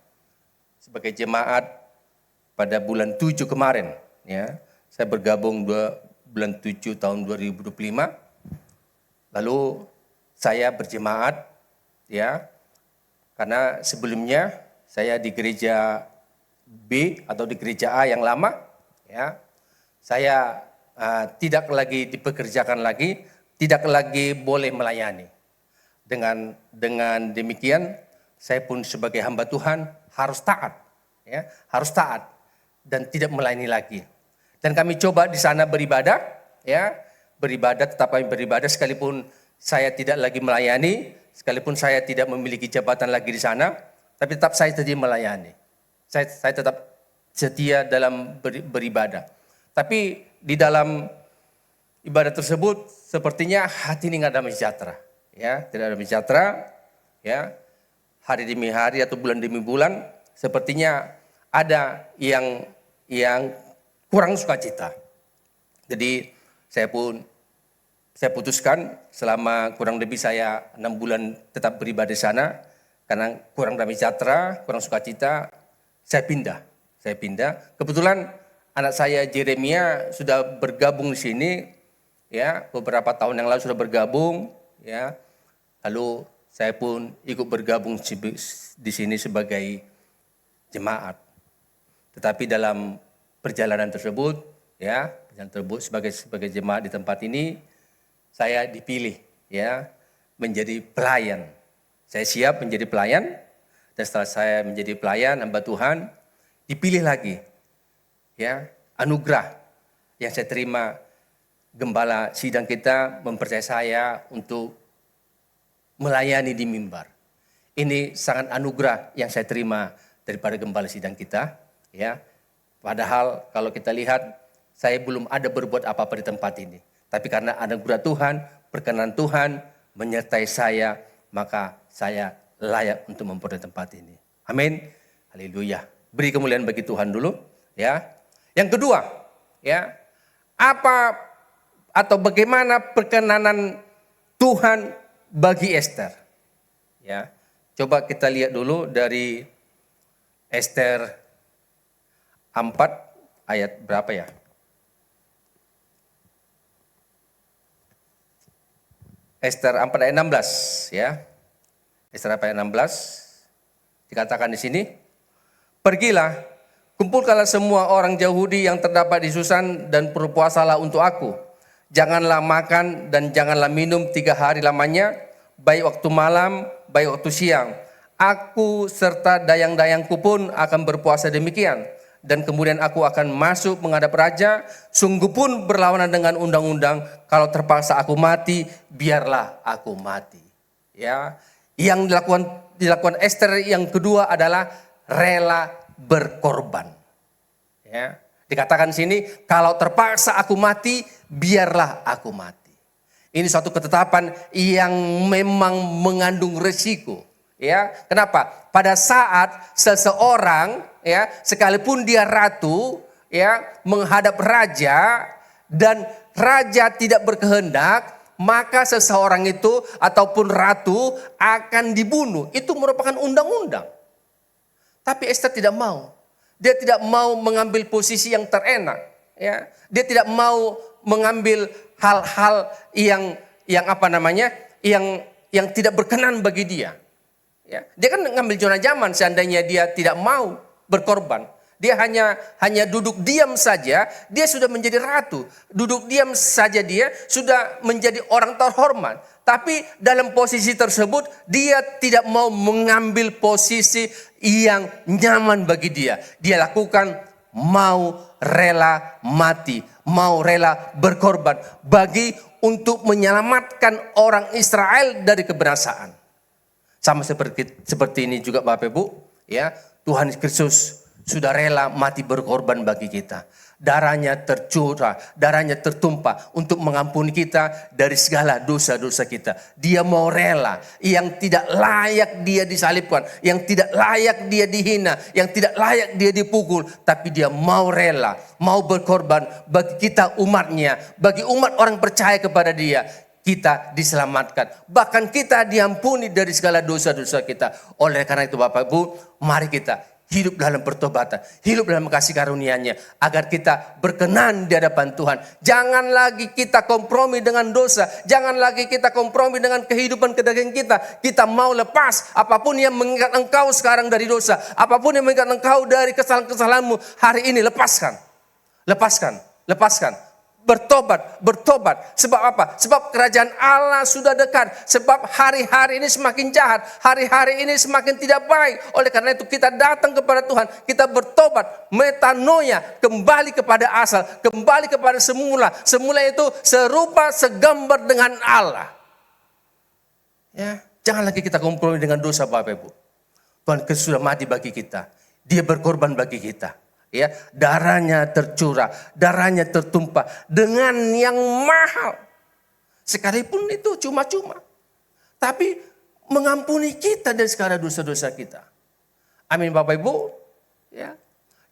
sebagai jemaat pada bulan 7 kemarin, ya. Saya bergabung bulan 7 tahun 2025. Lalu saya berjemaat, ya, karena sebelumnya saya di gereja B atau di gereja A yang lama, ya, saya tidak lagi dipekerjakan lagi, tidak lagi boleh melayani. Dengan demikian, saya pun sebagai hamba Tuhan harus taat, ya, harus taat dan tidak melayani lagi. Dan kami coba di sana beribadah, ya, beribadah, tetap kami beribadah sekalipun saya tidak lagi melayani, sekalipun saya tidak memiliki jabatan lagi di sana, tapi tetap saya setia melayani. Saya tetap setia dalam beribadah. Tapi di dalam ibadah tersebut sepertinya hati ini nggak damai sejahtera, ya, tidak damai sejahtera, ya, hari demi hari atau bulan demi bulan, sepertinya ada yang kurang sukacita. Jadi saya putuskan selama kurang lebih saya 6 bulan tetap beribadah di sana, karena kurang damai sejahtera, kurang sukacita, saya pindah. Kebetulan anak saya Jeremia sudah bergabung di sini, ya, beberapa tahun yang lalu sudah bergabung, ya. Lalu saya pun ikut bergabung di sini sebagai jemaat. Tetapi dalam perjalanan tersebut, ya, sebagai jemaat di tempat ini, saya dipilih, ya, menjadi pelayan. Saya siap menjadi pelayan, dan setelah saya menjadi pelayan hamba Tuhan, dipilih lagi. Ya, anugerah yang saya terima, gembala sidang kita mempercayai saya untuk melayani di mimbar. Ini sangat anugerah yang saya terima daripada gembala sidang kita, ya. Padahal kalau kita lihat, saya belum ada berbuat apa-apa di tempat ini. Tapi karena anugerah Tuhan, perkenan Tuhan menyertai saya, maka saya layak untuk memperoleh tempat ini. Amin. Haleluya. Beri kemuliaan bagi Tuhan dulu, ya. Yang kedua, ya, apa atau bagaimana perkenanan Tuhan bagi Esther? Ya, Coba kita lihat dulu dari Ester 4 ayat berapa ya? Ester 4 ayat 16 ya. Ester 4 ayat 16 dikatakan di sini, "Pergilah, kumpulkanlah semua orang Yahudi yang terdapat di Susan dan berpuasalah untuk aku. Janganlah makan dan janganlah minum 3 hari lamanya, baik waktu malam, baik waktu siang. Aku serta dayang-dayangku pun akan berpuasa demikian. Dan kemudian aku akan masuk menghadap raja, sungguh pun berlawanan dengan undang-undang. Kalau terpaksa aku mati, biarlah aku mati." Ya, yang dilakukan Ester yang kedua adalah rela berkorban. Ya, dikatakan sini, kalau terpaksa aku mati, biarlah aku mati. Ini suatu ketetapan yang memang mengandung resiko. Ya, kenapa? Pada saat seseorang, ya, sekalipun dia ratu, ya, menghadap raja dan raja tidak berkehendak, maka seseorang itu ataupun ratu akan dibunuh. Itu merupakan undang-undang. Tapi Ester tidak mau. Dia tidak mau mengambil posisi yang terenak, ya. Dia tidak mau mengambil hal-hal yang apa namanya? Yang tidak berkenan bagi dia. Ya, dia kan ngambil zona zaman seandainya dia tidak mau berkorban. Dia hanya duduk diam saja, dia sudah menjadi ratu. Duduk diam saja dia sudah menjadi orang terhormat. Tapi dalam posisi tersebut dia tidak mau mengambil posisi yang nyaman bagi dia. Dia lakukan mau rela mati, mau rela berkorban untuk menyelamatkan orang Israel dari kebinasaan. Sama seperti ini juga Bapak Ibu, ya, Tuhan Kristus sudah rela mati berkorban bagi kita. Darahnya tercurah, darahnya tertumpah untuk mengampuni kita dari segala dosa-dosa kita. Dia mau rela, yang tidak layak dia disalibkan, yang tidak layak dia dihina, yang tidak layak dia dipukul. Tapi dia mau rela, mau berkorban bagi kita umatnya, bagi umat orang percaya kepada dia. Kita diselamatkan, bahkan kita diampuni dari segala dosa-dosa kita. Oleh karena itu Bapak Ibu, mari kita hidup dalam pertobatan, hidup dalam kasih karunia-Nya, agar kita berkenan di hadapan Tuhan. Jangan lagi kita kompromi dengan dosa, jangan lagi kita kompromi dengan kehidupan kedagingan kita. Kita mau lepas apapun yang mengikat engkau sekarang dari dosa, apapun yang mengikat engkau dari kesalahan-kesalahanmu, hari ini lepaskan. Bertobat. Sebab apa? Sebab kerajaan Allah sudah dekat. Sebab hari-hari ini semakin jahat. Hari-hari ini semakin tidak baik. Oleh karena itu kita datang kepada Tuhan. Kita bertobat. Metanoia. Kembali kepada asal. Kembali kepada semula. Semula itu serupa segambar dengan Allah. Ya, jangan lagi kita kompromi dengan dosa Bapak Ibu. Tuhan Kristus sudah mati bagi kita. Dia berkorban bagi kita. Ya, darahnya tercurah, darahnya tertumpah dengan yang mahal. Sekalipun itu cuma-cuma. Tapi mengampuni kita dari segala dosa-dosa kita. Amin Bapak Ibu. Ya.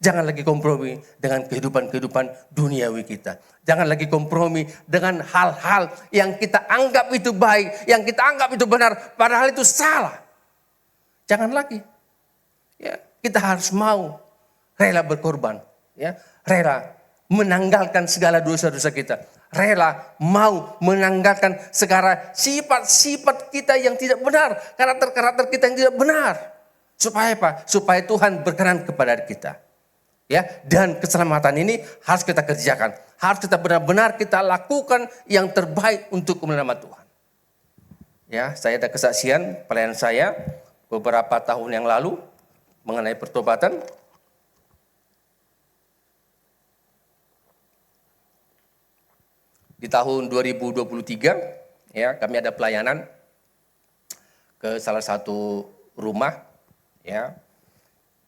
Jangan lagi kompromi dengan kehidupan-kehidupan duniawi kita. Jangan lagi kompromi dengan hal-hal yang kita anggap itu baik, yang kita anggap itu benar, padahal itu salah. Jangan lagi. Ya, kita harus mau rela berkorban, ya, rela menanggalkan segala dosa-dosa kita, rela mau menanggalkan segala sifat-sifat kita yang tidak benar, karakter-karakter kita yang tidak benar, supaya apa? Supaya Tuhan berkenan kepada kita, ya. Dan keselamatan ini harus kita kerjakan, harus kita benar-benar kita lakukan yang terbaik untuk kemuliaan nama Tuhan. Ya, saya ada kesaksian pelayan saya beberapa tahun yang lalu mengenai pertobatan. Di tahun 2023, ya, kami ada pelayanan ke salah satu rumah, ya.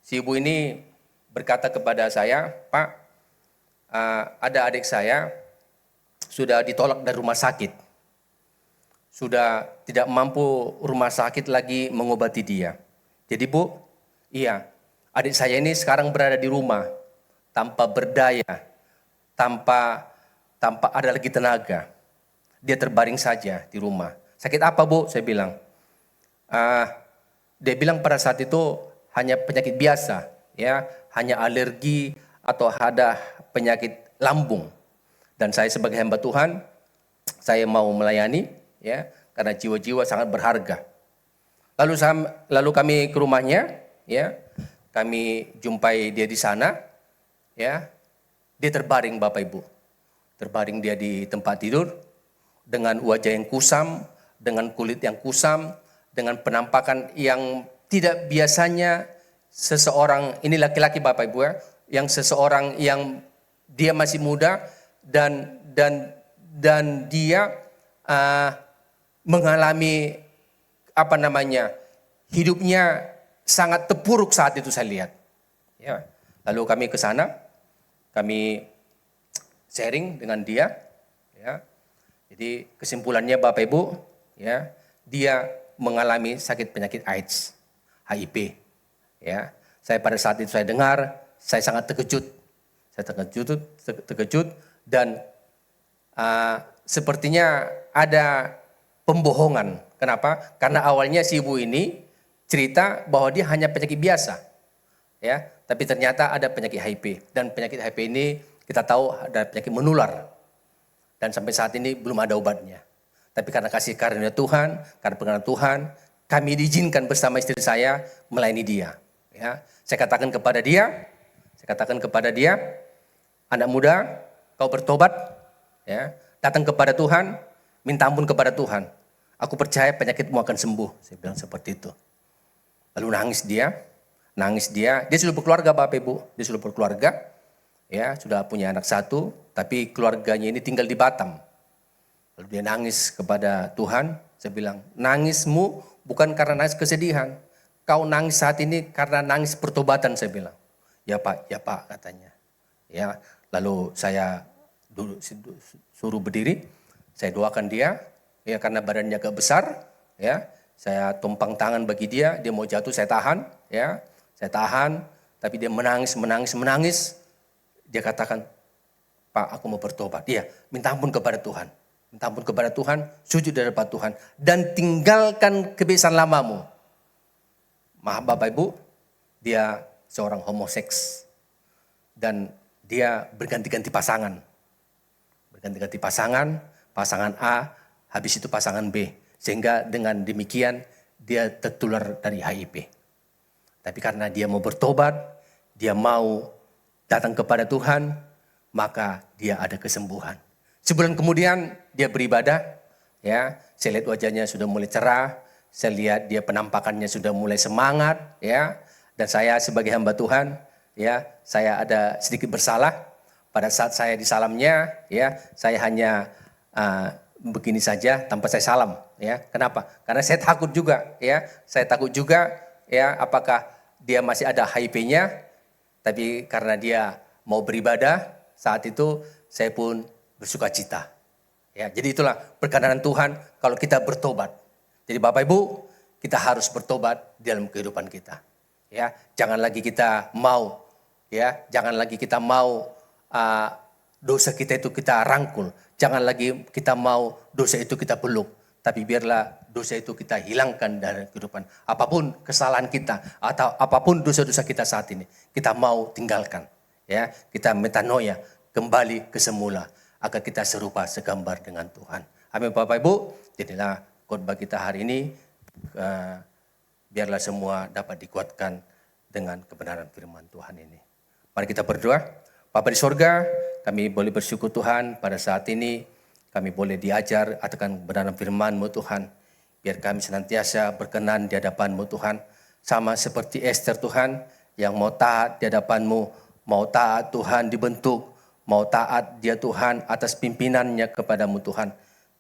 Si ibu ini berkata kepada saya, "Pak, ada adik saya sudah ditolak dari rumah sakit. Sudah tidak mampu rumah sakit lagi mengobati dia. Jadi Bu, iya, adik saya ini sekarang berada di rumah tanpa berdaya, tanpa ada lagi tenaga. Dia terbaring saja di rumah. Sakit apa Bu?" Saya bilang, dia bilang pada saat itu hanya penyakit biasa, ya, hanya alergi atau ada penyakit lambung. Dan saya sebagai hamba Tuhan, saya mau melayani, ya, karena jiwa-jiwa sangat berharga. Lalu kami ke rumahnya, ya, kami jumpai dia di sana, ya, dia terbaring Bapak Ibu, terbaring dia di tempat tidur dengan wajah yang kusam, dengan kulit yang kusam, dengan penampakan yang tidak biasanya seseorang, ini laki-laki Bapak Ibu ya, yang seseorang yang dia masih muda dan dia mengalami hidupnya sangat terpuruk saat itu saya lihat. Ya. Lalu kami ke sana, kami sharing dengan dia. Ya. Jadi kesimpulannya Bapak Ibu, ya, dia mengalami sakit penyakit AIDS, HIV. Ya, saya pada saat itu saya dengar, saya sangat terkejut. Saya terkejut dan sepertinya ada pembohongan. Kenapa? Karena awalnya si ibu ini cerita bahwa dia hanya penyakit biasa. Ya, tapi ternyata ada penyakit HIV dan penyakit HIV ini kita tahu ada penyakit menular. Dan sampai saat ini belum ada obatnya. Tapi karena kasih karunia Tuhan, karena pengenalan Tuhan, kami diizinkan bersama istri saya melayani dia. Ya, saya katakan kepada dia, anak muda, kau bertobat, ya, datang kepada Tuhan, minta ampun kepada Tuhan. Aku percaya penyakitmu akan sembuh. Saya bilang seperti itu. Lalu nangis dia sudah berkeluarga Bapak Ibu, dia sudah berkeluarga, ya, sudah punya anak satu, tapi keluarganya ini tinggal di Batam. Lalu dia nangis kepada Tuhan, saya bilang, nangismu bukan karena nangis kesedihan, kau nangis saat ini karena nangis pertobatan, saya bilang. Ya Pak katanya. Ya, lalu saya suruh berdiri, saya doakan dia, ya, karena badannya agak besar, ya, saya tumpang tangan bagi dia mau jatuh, saya tahan, ya, saya tahan, tapi dia menangis. Dia katakan, Pak, aku mau bertobat. Dia minta ampun kepada Tuhan, sujud di hadapan Tuhan, dan tinggalkan kebiasaan lamamu. Maaf Bapak Ibu, dia seorang homoseks dan dia berganti-ganti pasangan. Pasangan A, habis itu pasangan B. Sehingga dengan demikian dia tertular dari HIV. Tapi karena dia mau bertobat, dia mau datang kepada Tuhan, maka dia ada kesembuhan. Sebulan kemudian dia beribadah, ya, saya lihat wajahnya sudah mulai cerah, saya lihat dia penampakannya sudah mulai semangat, ya. Dan saya sebagai hamba Tuhan, ya, saya ada sedikit bersalah pada saat saya di salamnya, ya, saya hanya begini saja tanpa saya salam, ya. Kenapa? Karena saya takut juga, ya. Saya takut juga, ya, apakah dia masih ada HIV-nya, tapi karena dia mau beribadah, saat itu saya pun bersuka cita. Ya, jadi itulah perkenanan Tuhan kalau kita bertobat. Jadi Bapak Ibu, kita harus bertobat dalam kehidupan kita. Ya, jangan lagi kita mau, ya, dosa kita itu kita rangkul. Jangan lagi kita mau dosa itu kita peluk. Tapi biarlah dosa itu kita hilangkan dari kehidupan. Apapun kesalahan kita atau apapun dosa-dosa kita saat ini, kita mau tinggalkan. Ya, kita metanoia, kembali ke semula agar kita serupa segambar dengan Tuhan. Amin Bapak Ibu. Jadilah khotbah kita hari ini, biarlah semua dapat dikuatkan dengan kebenaran firman Tuhan ini. Mari kita berdoa. Bapa di sorga, kami boleh bersyukur Tuhan pada saat ini kami boleh diajar akan kebenaran firman-Mu Tuhan. Biar kami senantiasa berkenan di hadapan-Mu Tuhan. Sama seperti Esther Tuhan yang mau taat di hadapan-Mu, mau taat Tuhan dibentuk, mau taat dia Tuhan atas pimpinannya kepadamu Tuhan.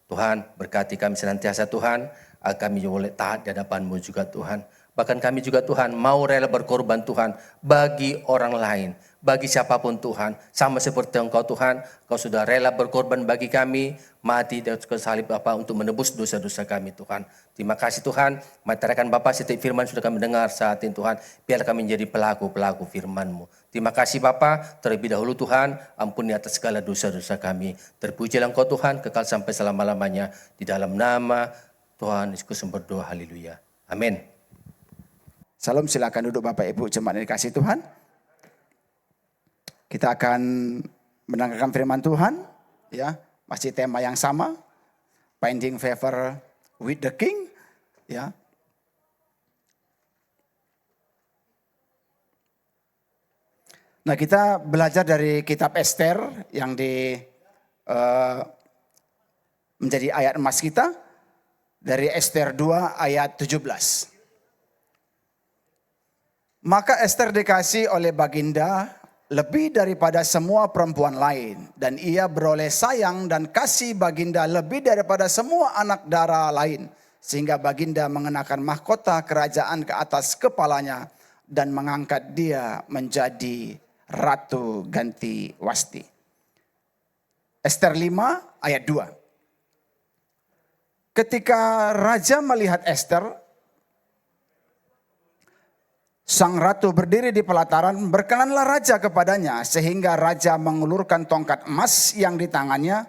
Tuhan berkati kami senantiasa Tuhan, agar kami boleh taat di hadapan-Mu juga Tuhan. Bahkan kami juga Tuhan mau rela berkorban Tuhan bagi orang lain, bagi siapapun Tuhan. Sama seperti Engkau Tuhan, Kau sudah rela berkorban bagi kami, mati di atas salib Bapa untuk menebus dosa-dosa kami Tuhan. Terima kasih Tuhan, masyarakat Bapa setiap firman sudah kami dengar saat ini Tuhan. Biar kami menjadi pelaku-pelaku firman-Mu. Terima kasih Bapa, terlebih dahulu Tuhan, ampuni atas segala dosa-dosa kami. Terpujilah Engkau Tuhan, kekal sampai selama-lamanya. Di dalam nama Tuhan Yesus berdoa, haleluya. Amin. Salam, silakan duduk Bapak Ibu jemaat yang dikasihi Tuhan. Kita akan mendengarkan firman Tuhan, ya, masih tema yang sama, finding favor with the King, ya. Nah, kita belajar dari kitab Ester yang menjadi ayat emas kita dari Ester 2 ayat 17. Maka Ester dikasih oleh baginda lebih daripada semua perempuan lain, dan ia beroleh sayang dan kasih baginda lebih daripada semua anak dara lain, sehingga baginda mengenakan mahkota kerajaan ke atas kepalanya dan mengangkat dia menjadi ratu ganti Wasti. Ester 5 ayat 2. Ketika raja melihat Ester, sang ratu berdiri di pelataran, berkenanlah raja kepadanya, sehingga raja mengulurkan tongkat emas yang di tangannya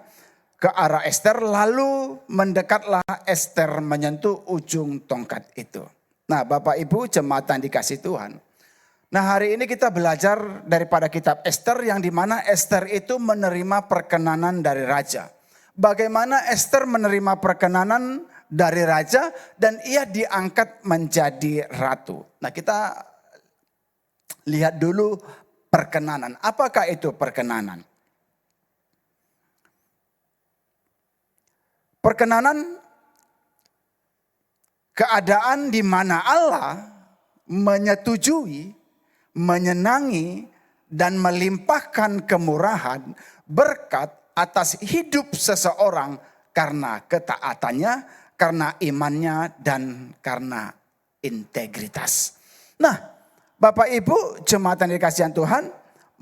ke arah Ester, lalu mendekatlah Ester menyentuh ujung tongkat itu. Nah, Bapak Ibu jemaat yang dikasihi Tuhan. Nah, hari ini kita belajar daripada kitab Ester, yang dimana Ester itu menerima perkenanan dari raja. Bagaimana Ester menerima perkenanan dari raja dan ia diangkat menjadi ratu. Nah, kita lihat dulu perkenanan. Apakah itu perkenanan? Perkenanan keadaan di mana Allah menyetujui, menyenangi, dan melimpahkan kemurahan berkat atas hidup seseorang karena ketaatannya, karena imannya, dan karena integritas. Nah, Bapak Ibu jemaat yang dikasihi Tuhan,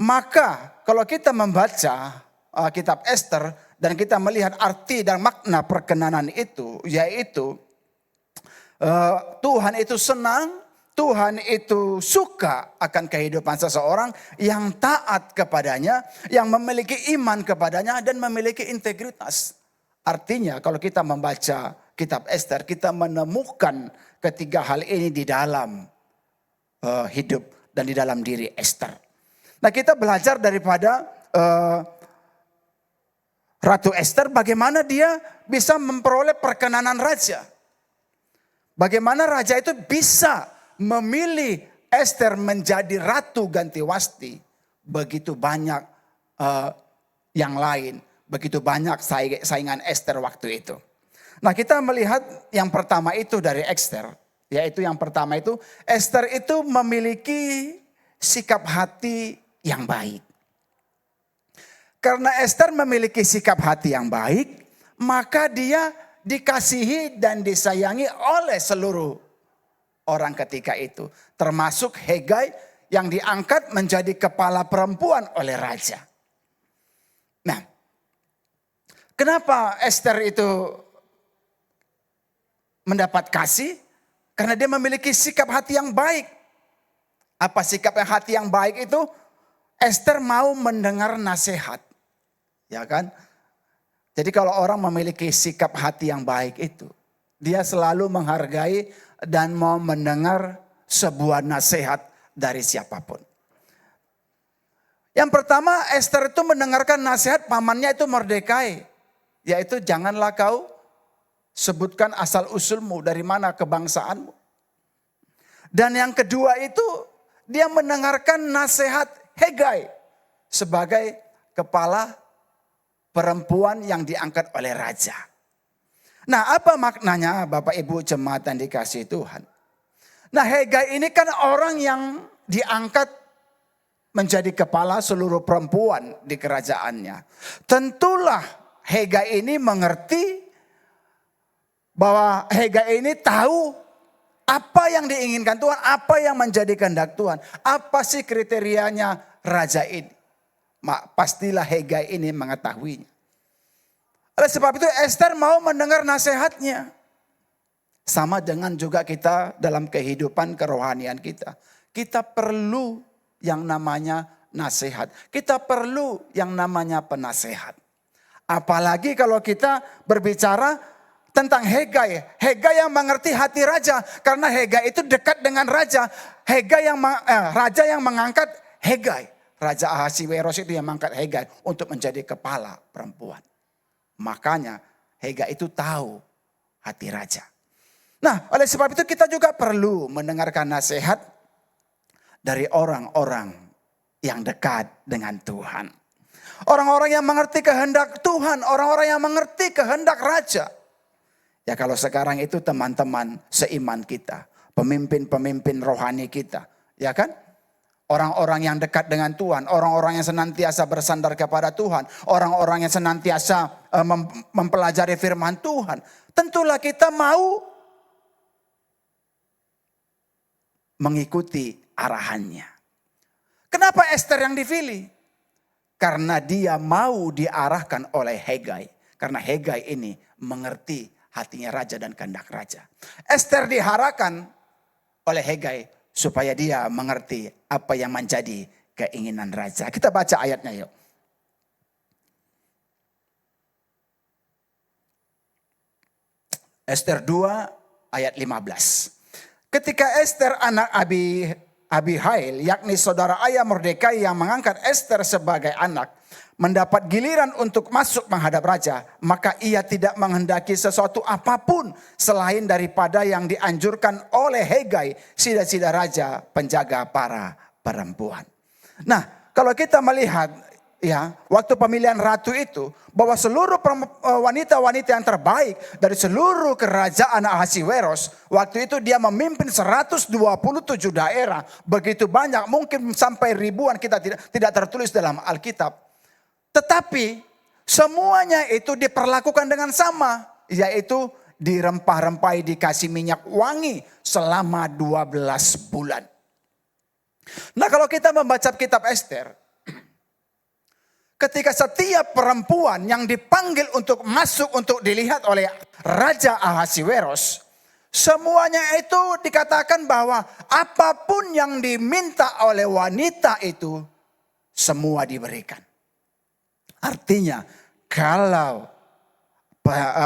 maka kalau kita membaca kitab Ester dan kita melihat arti dan makna perkenanan itu, yaitu Tuhan itu senang, Tuhan itu suka akan kehidupan seseorang yang taat kepadanya, yang memiliki iman kepadanya dan memiliki integritas. Artinya kalau kita membaca kitab Ester, kita menemukan ketiga hal ini di dalam hidup dan di dalam diri Ester. Nah, kita belajar daripada Ratu Ester bagaimana dia bisa memperoleh perkenanan raja. Bagaimana raja itu bisa memilih Ester menjadi ratu ganti Wasti. Begitu banyak yang lain, begitu banyak saingan Ester waktu itu. Nah, kita melihat yang pertama itu dari Ester. Yaitu yang pertama itu, Ester itu memiliki sikap hati yang baik. Karena Ester memiliki sikap hati yang baik, maka dia dikasihi dan disayangi oleh seluruh orang ketika itu. Termasuk Hegai yang diangkat menjadi kepala perempuan oleh raja. Nah, kenapa Ester itu mendapat kasih? Karena dia memiliki sikap hati yang baik. Apa sikap hati yang baik itu? Ester mau mendengar nasihat. Ya kan? Jadi kalau orang memiliki sikap hati yang baik itu, dia selalu menghargai dan mau mendengar sebuah nasihat dari siapapun. Yang pertama, Ester itu mendengarkan nasihat pamannya itu Mordekai. Yaitu janganlah kau sebutkan asal usulmu, dari mana kebangsaanmu. Dan yang kedua itu dia mendengarkan nasihat Hegai sebagai kepala perempuan yang diangkat oleh raja. Nah, apa maknanya Bapak Ibu jemaat yang dikasihi Tuhan? Nah, Hegai ini kan orang yang diangkat menjadi kepala seluruh perempuan di kerajaannya. Tentulah Hegai ini mengerti bahwa Hegai ini tahu apa yang diinginkan Tuhan, apa yang menjadi kehendak Tuhan. Apa sih kriterianya raja ini? Pastilah Hegai ini mengetahuinya. Oleh sebab itu Ester mau mendengar nasihatnya. Sama dengan juga kita dalam kehidupan kerohanian kita. Kita perlu yang namanya nasihat. Kita perlu yang namanya penasehat. Apalagi kalau kita berbicara tentang Hegai. Hegai yang mengerti hati raja. Karena Hegai itu dekat dengan raja. Raja yang mengangkat Hegai. Raja Ahasiweros itu yang mengangkat Hegai untuk menjadi kepala perempuan. Makanya Hegai itu tahu hati raja. Nah, oleh sebab itu kita juga perlu mendengarkan nasihat dari orang-orang yang dekat dengan Tuhan. Orang-orang yang mengerti kehendak Tuhan, orang-orang yang mengerti kehendak raja. Ya kalau sekarang itu teman-teman seiman kita, pemimpin-pemimpin rohani kita, ya kan? Orang-orang yang dekat dengan Tuhan, orang-orang yang senantiasa bersandar kepada Tuhan, orang-orang yang senantiasa mempelajari firman Tuhan. Tentulah kita mau mengikuti arahannya. Kenapa Ester yang dipilih? Karena dia mau diarahkan oleh Hegai. Karena Hegai ini mengerti hatinya raja dan kehendak raja. Ester diarahkan oleh Hegai supaya dia mengerti apa yang menjadi keinginan raja. Kita baca ayatnya yuk. Ester 2 ayat 15. Ketika Ester anak Abihail, yakni saudara ayah Mordekai yang mengangkat Ester sebagai anak, mendapat giliran untuk masuk menghadap raja, maka ia tidak menghendaki sesuatu apapun selain daripada yang dianjurkan oleh Hegai, sida-sida raja penjaga para perempuan. Nah, kalau kita melihat ya, waktu pemilihan ratu itu, bahwa seluruh wanita-wanita yang terbaik dari seluruh kerajaan Ahasiweros, waktu itu dia memimpin 127 daerah, begitu banyak, mungkin sampai ribuan, kita tidak tertulis dalam Alkitab. Tetapi semuanya itu diperlakukan dengan sama, yaitu dirempah-rempahi, dikasih minyak wangi selama 12 bulan. Nah, kalau kita membaca kitab Ester, ketika setiap perempuan yang dipanggil untuk masuk untuk dilihat oleh Raja Ahasiweros, semuanya itu dikatakan bahwa apapun yang diminta oleh wanita itu semua diberikan. Artinya kalau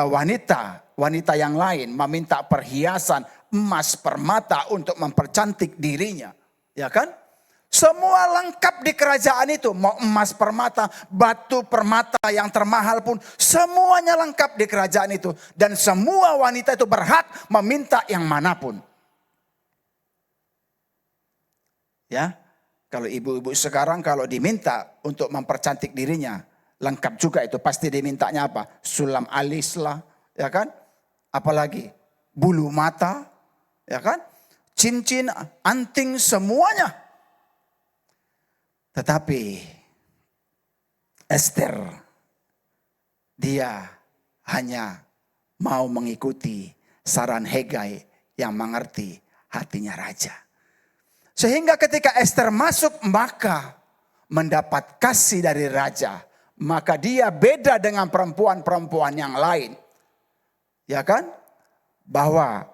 wanita yang lain meminta perhiasan emas permata untuk mempercantik dirinya, ya kan? Semua lengkap di kerajaan itu, mau emas permata, batu permata yang termahal pun semuanya lengkap di kerajaan itu, dan semua wanita itu berhak meminta yang manapun. Ya, kalau ibu-ibu sekarang kalau diminta untuk mempercantik dirinya, lengkap juga itu, pasti dimintanya apa? Sulam alis lah, ya kan? Apalagi bulu mata, ya kan? Cincin, anting, semuanya. Tetapi Ester, dia hanya mau mengikuti saran Hegai yang mengerti hatinya raja. Sehingga ketika Ester masuk, maka mendapat kasih dari raja. Maka dia beda dengan perempuan-perempuan yang lain. Ya kan? Bahwa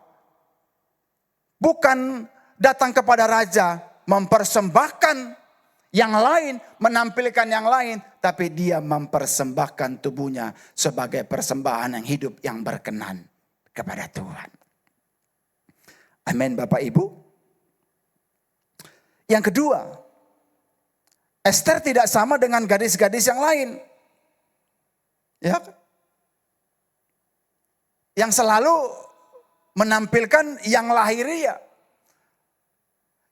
bukan datang kepada raja mempersembahkan yang lain, menampilkan yang lain, tapi dia mempersembahkan tubuhnya sebagai persembahan yang hidup yang berkenan kepada Tuhan. Amin, Bapak Ibu. Yang kedua, Ester tidak sama dengan gadis-gadis yang lain. Ya. Yang selalu menampilkan yang lahiriah.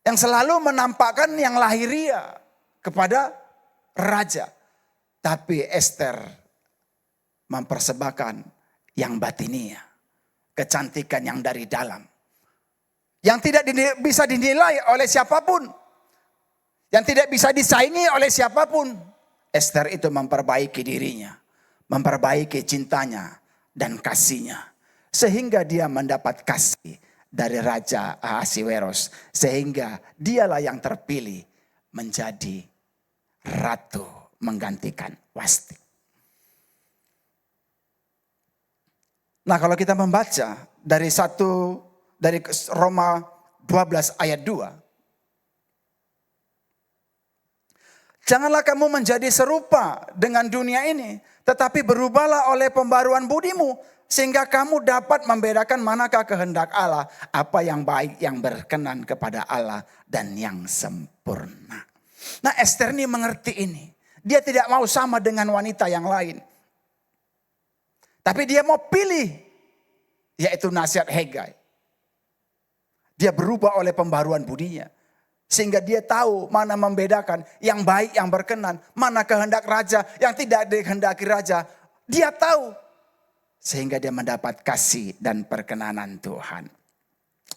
Yang selalu menampakkan yang lahiriah kepada raja. Tapi Ester mempersembahkan yang batinia, kecantikan yang dari dalam. Yang tidak bisa dinilai oleh siapapun. Yang tidak bisa disaingi oleh siapapun. Ester itu memperbaiki dirinya, memperbaiki cintanya dan kasihnya. Sehingga dia mendapat kasih dari Raja Ahasiweros. Sehingga dialah yang terpilih menjadi ratu menggantikan Wasti. Nah, kalau kita membaca dari Roma 12 ayat 2. Janganlah kamu menjadi serupa dengan dunia ini, tetapi berubahlah oleh pembaruan budimu, sehingga kamu dapat membedakan manakah kehendak Allah, apa yang baik, yang berkenan kepada Allah, dan yang sempurna. Nah, Ester ini mengerti ini. Dia tidak mau sama dengan wanita yang lain. Tapi dia mau pilih, yaitu nasihat Hegai. Dia berubah oleh pembaruan budinya. Sehingga dia tahu mana membedakan yang baik, yang berkenan. Mana kehendak raja, yang tidak dikehendaki raja. Dia tahu. Sehingga dia mendapat kasih dan perkenanan Tuhan.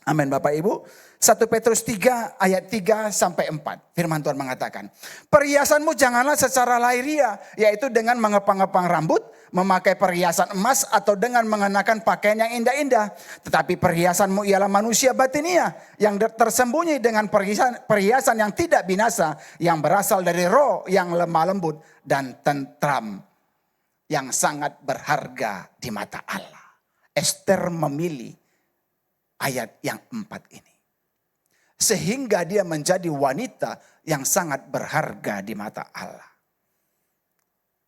Amin Bapak Ibu. 1 Petrus 3 ayat 3 sampai 4. Firman Tuhan mengatakan. Perhiasanmu janganlah secara lahiriah. Yaitu dengan mengepang-ngepang rambut. Memakai perhiasan emas atau dengan mengenakan pakaian yang indah-indah. Tetapi perhiasanmu ialah manusia batinia. Yang tersembunyi dengan perhiasan yang tidak binasa. Yang berasal dari roh yang lemah lembut dan tentram. Yang sangat berharga di mata Allah. Ester memilih ayat yang 4 ini. Sehingga dia menjadi wanita yang sangat berharga di mata Allah.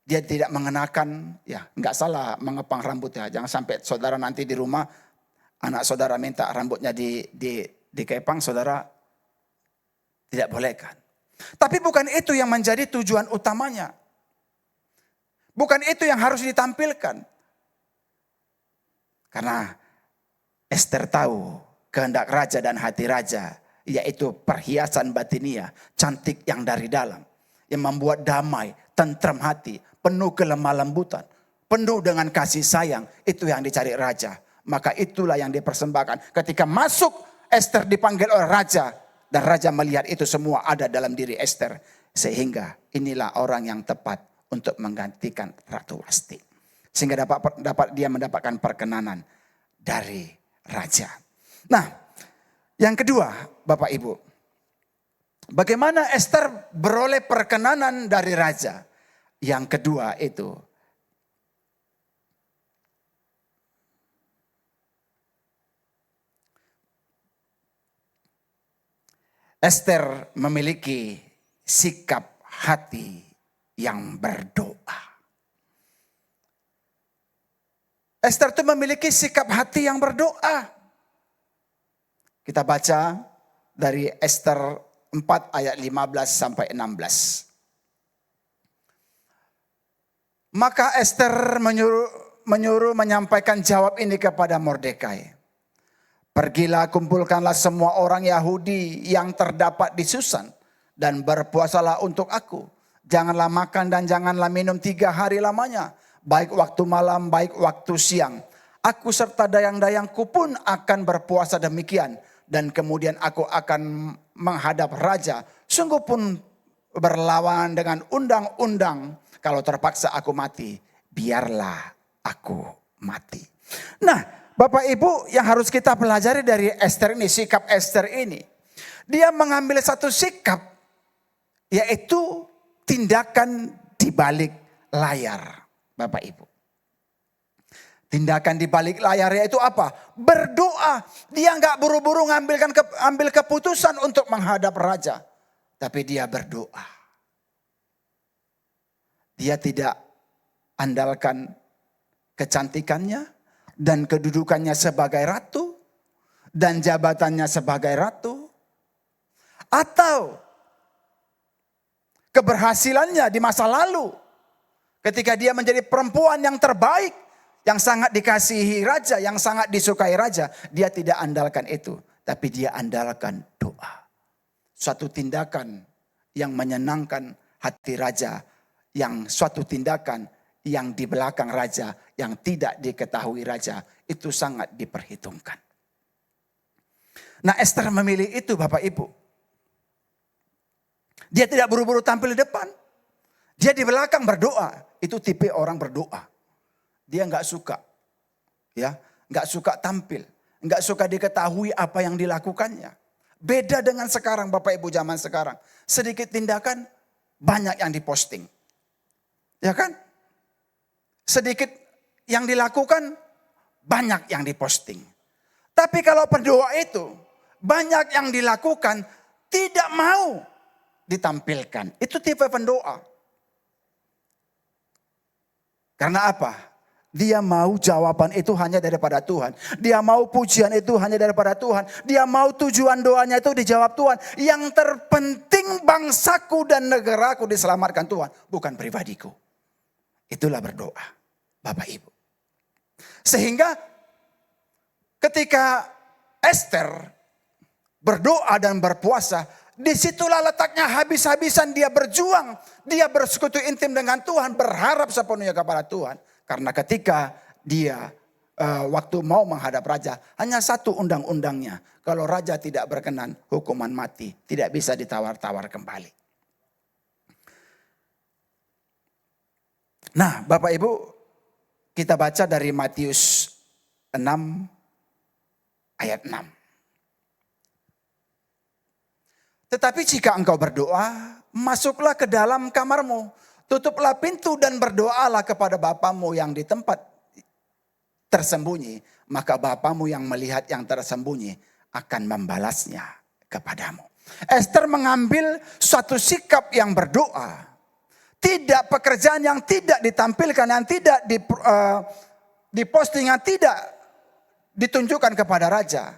Dia tidak mengenakan, ya nggak salah mengepang rambut ya. Jangan sampai saudara nanti di rumah, anak saudara minta rambutnya dikepang, saudara tidak bolehkan. Tapi bukan itu yang menjadi tujuan utamanya. Bukan itu yang harus ditampilkan. Karena Ester tahu kehendak raja dan hati raja, yaitu perhiasan batinia, cantik yang dari dalam, yang membuat damai, tentram hati, penuh kelemah lembutan, penuh dengan kasih sayang, itu yang dicari raja. Maka itulah yang dipersembahkan. Ketika masuk, Ester dipanggil oleh raja, dan raja melihat itu semua ada dalam diri Ester, sehingga inilah orang yang tepat untuk menggantikan Ratu Wasti. Sehingga dapat dia mendapatkan perkenanan dari raja. Nah, yang kedua, Bapak Ibu, bagaimana Ester beroleh perkenanan dari raja? Yang kedua itu, Ester memiliki sikap hati yang berdoa. Ester itu memiliki sikap hati yang berdoa. Kita baca dari Ester 4 ayat 15 sampai 16. Maka Ester menyuruh menyampaikan jawab ini kepada Mordekai. Pergilah, kumpulkanlah semua orang Yahudi yang terdapat di Susan dan berpuasalah untuk aku. Janganlah makan dan janganlah minum 3 hari lamanya. Baik waktu malam, baik waktu siang. Aku serta dayang-dayangku pun akan berpuasa demikian. Dan kemudian aku akan menghadap raja. Sungguh pun berlawanan dengan undang-undang. Kalau terpaksa aku mati, biarlah aku mati. Nah, Bapak Ibu, yang harus kita pelajari dari Ester ini, sikap Ester ini. Dia mengambil satu sikap, yaitu tindakan di balik layar. Bapak Ibu. Tindakan di balik layarnya itu apa? Berdoa. Dia nggak buru-buru ambil keputusan untuk menghadap raja. Tapi dia berdoa. Dia tidak andalkan kecantikannya dan kedudukannya sebagai ratu dan jabatannya sebagai ratu. Atau keberhasilannya di masa lalu. Ketika dia menjadi perempuan yang terbaik, yang sangat dikasihi raja, yang sangat disukai raja. Dia tidak andalkan itu, tapi dia andalkan doa. Suatu tindakan yang menyenangkan hati raja, yang suatu tindakan yang di belakang raja, yang tidak diketahui raja, itu sangat diperhitungkan. Nah, Ester memilih itu Bapak Ibu. Dia tidak buru-buru tampil di depan. Dia di belakang berdoa. Itu tipe orang berdoa. Dia nggak suka, ya, nggak suka tampil, nggak suka diketahui apa yang dilakukannya. Beda dengan sekarang, Bapak Ibu, zaman sekarang. Sedikit tindakan, banyak yang diposting, ya kan? Sedikit yang dilakukan, banyak yang diposting. Tapi kalau berdoa itu, banyak yang dilakukan, tidak mau ditampilkan. Itu tipe pendoa. Karena apa? Dia mau jawaban itu hanya daripada Tuhan. Dia mau pujian itu hanya daripada Tuhan. Dia mau tujuan doanya itu dijawab Tuhan. Yang terpenting bangsaku dan negaraku diselamatkan Tuhan. Bukan pribadiku. Itulah berdoa, Bapak Ibu. Sehingga ketika Esther berdoa dan berpuasa, disitulah letaknya habis-habisan dia berjuang. Dia bersekutu intim dengan Tuhan, berharap sepenuhnya kepada Tuhan. Karena ketika dia waktu mau menghadap raja, hanya satu undang-undangnya. Kalau raja tidak berkenan, hukuman mati. Tidak bisa ditawar-tawar kembali. Nah, Bapak Ibu, kita baca dari Matius 6 ayat 6. Tetapi jika engkau berdoa, masuklah ke dalam kamarmu, tutuplah pintu dan berdoalah kepada Bapamu yang di tempat tersembunyi. Maka Bapamu yang melihat yang tersembunyi akan membalasnya kepadamu. Esther mengambil suatu sikap yang berdoa. Tidak pekerjaan yang tidak ditampilkan, yang tidak diposting, yang tidak ditunjukkan kepada raja.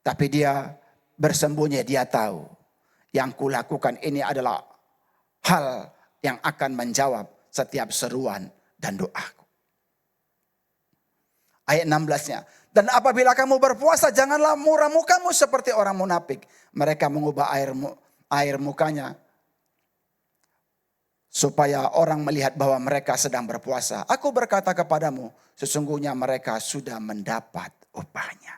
Tapi dia bersembunyi, dia tahu. Yang kulakukan ini adalah hal yang akan menjawab setiap seruan dan doaku. Ayat 16-nya. Dan apabila kamu berpuasa, janganlah muram mukamu seperti orang munafik. Mereka mengubah air mukanya supaya orang melihat bahwa mereka sedang berpuasa. Aku berkata kepadamu, sesungguhnya mereka sudah mendapat upahnya.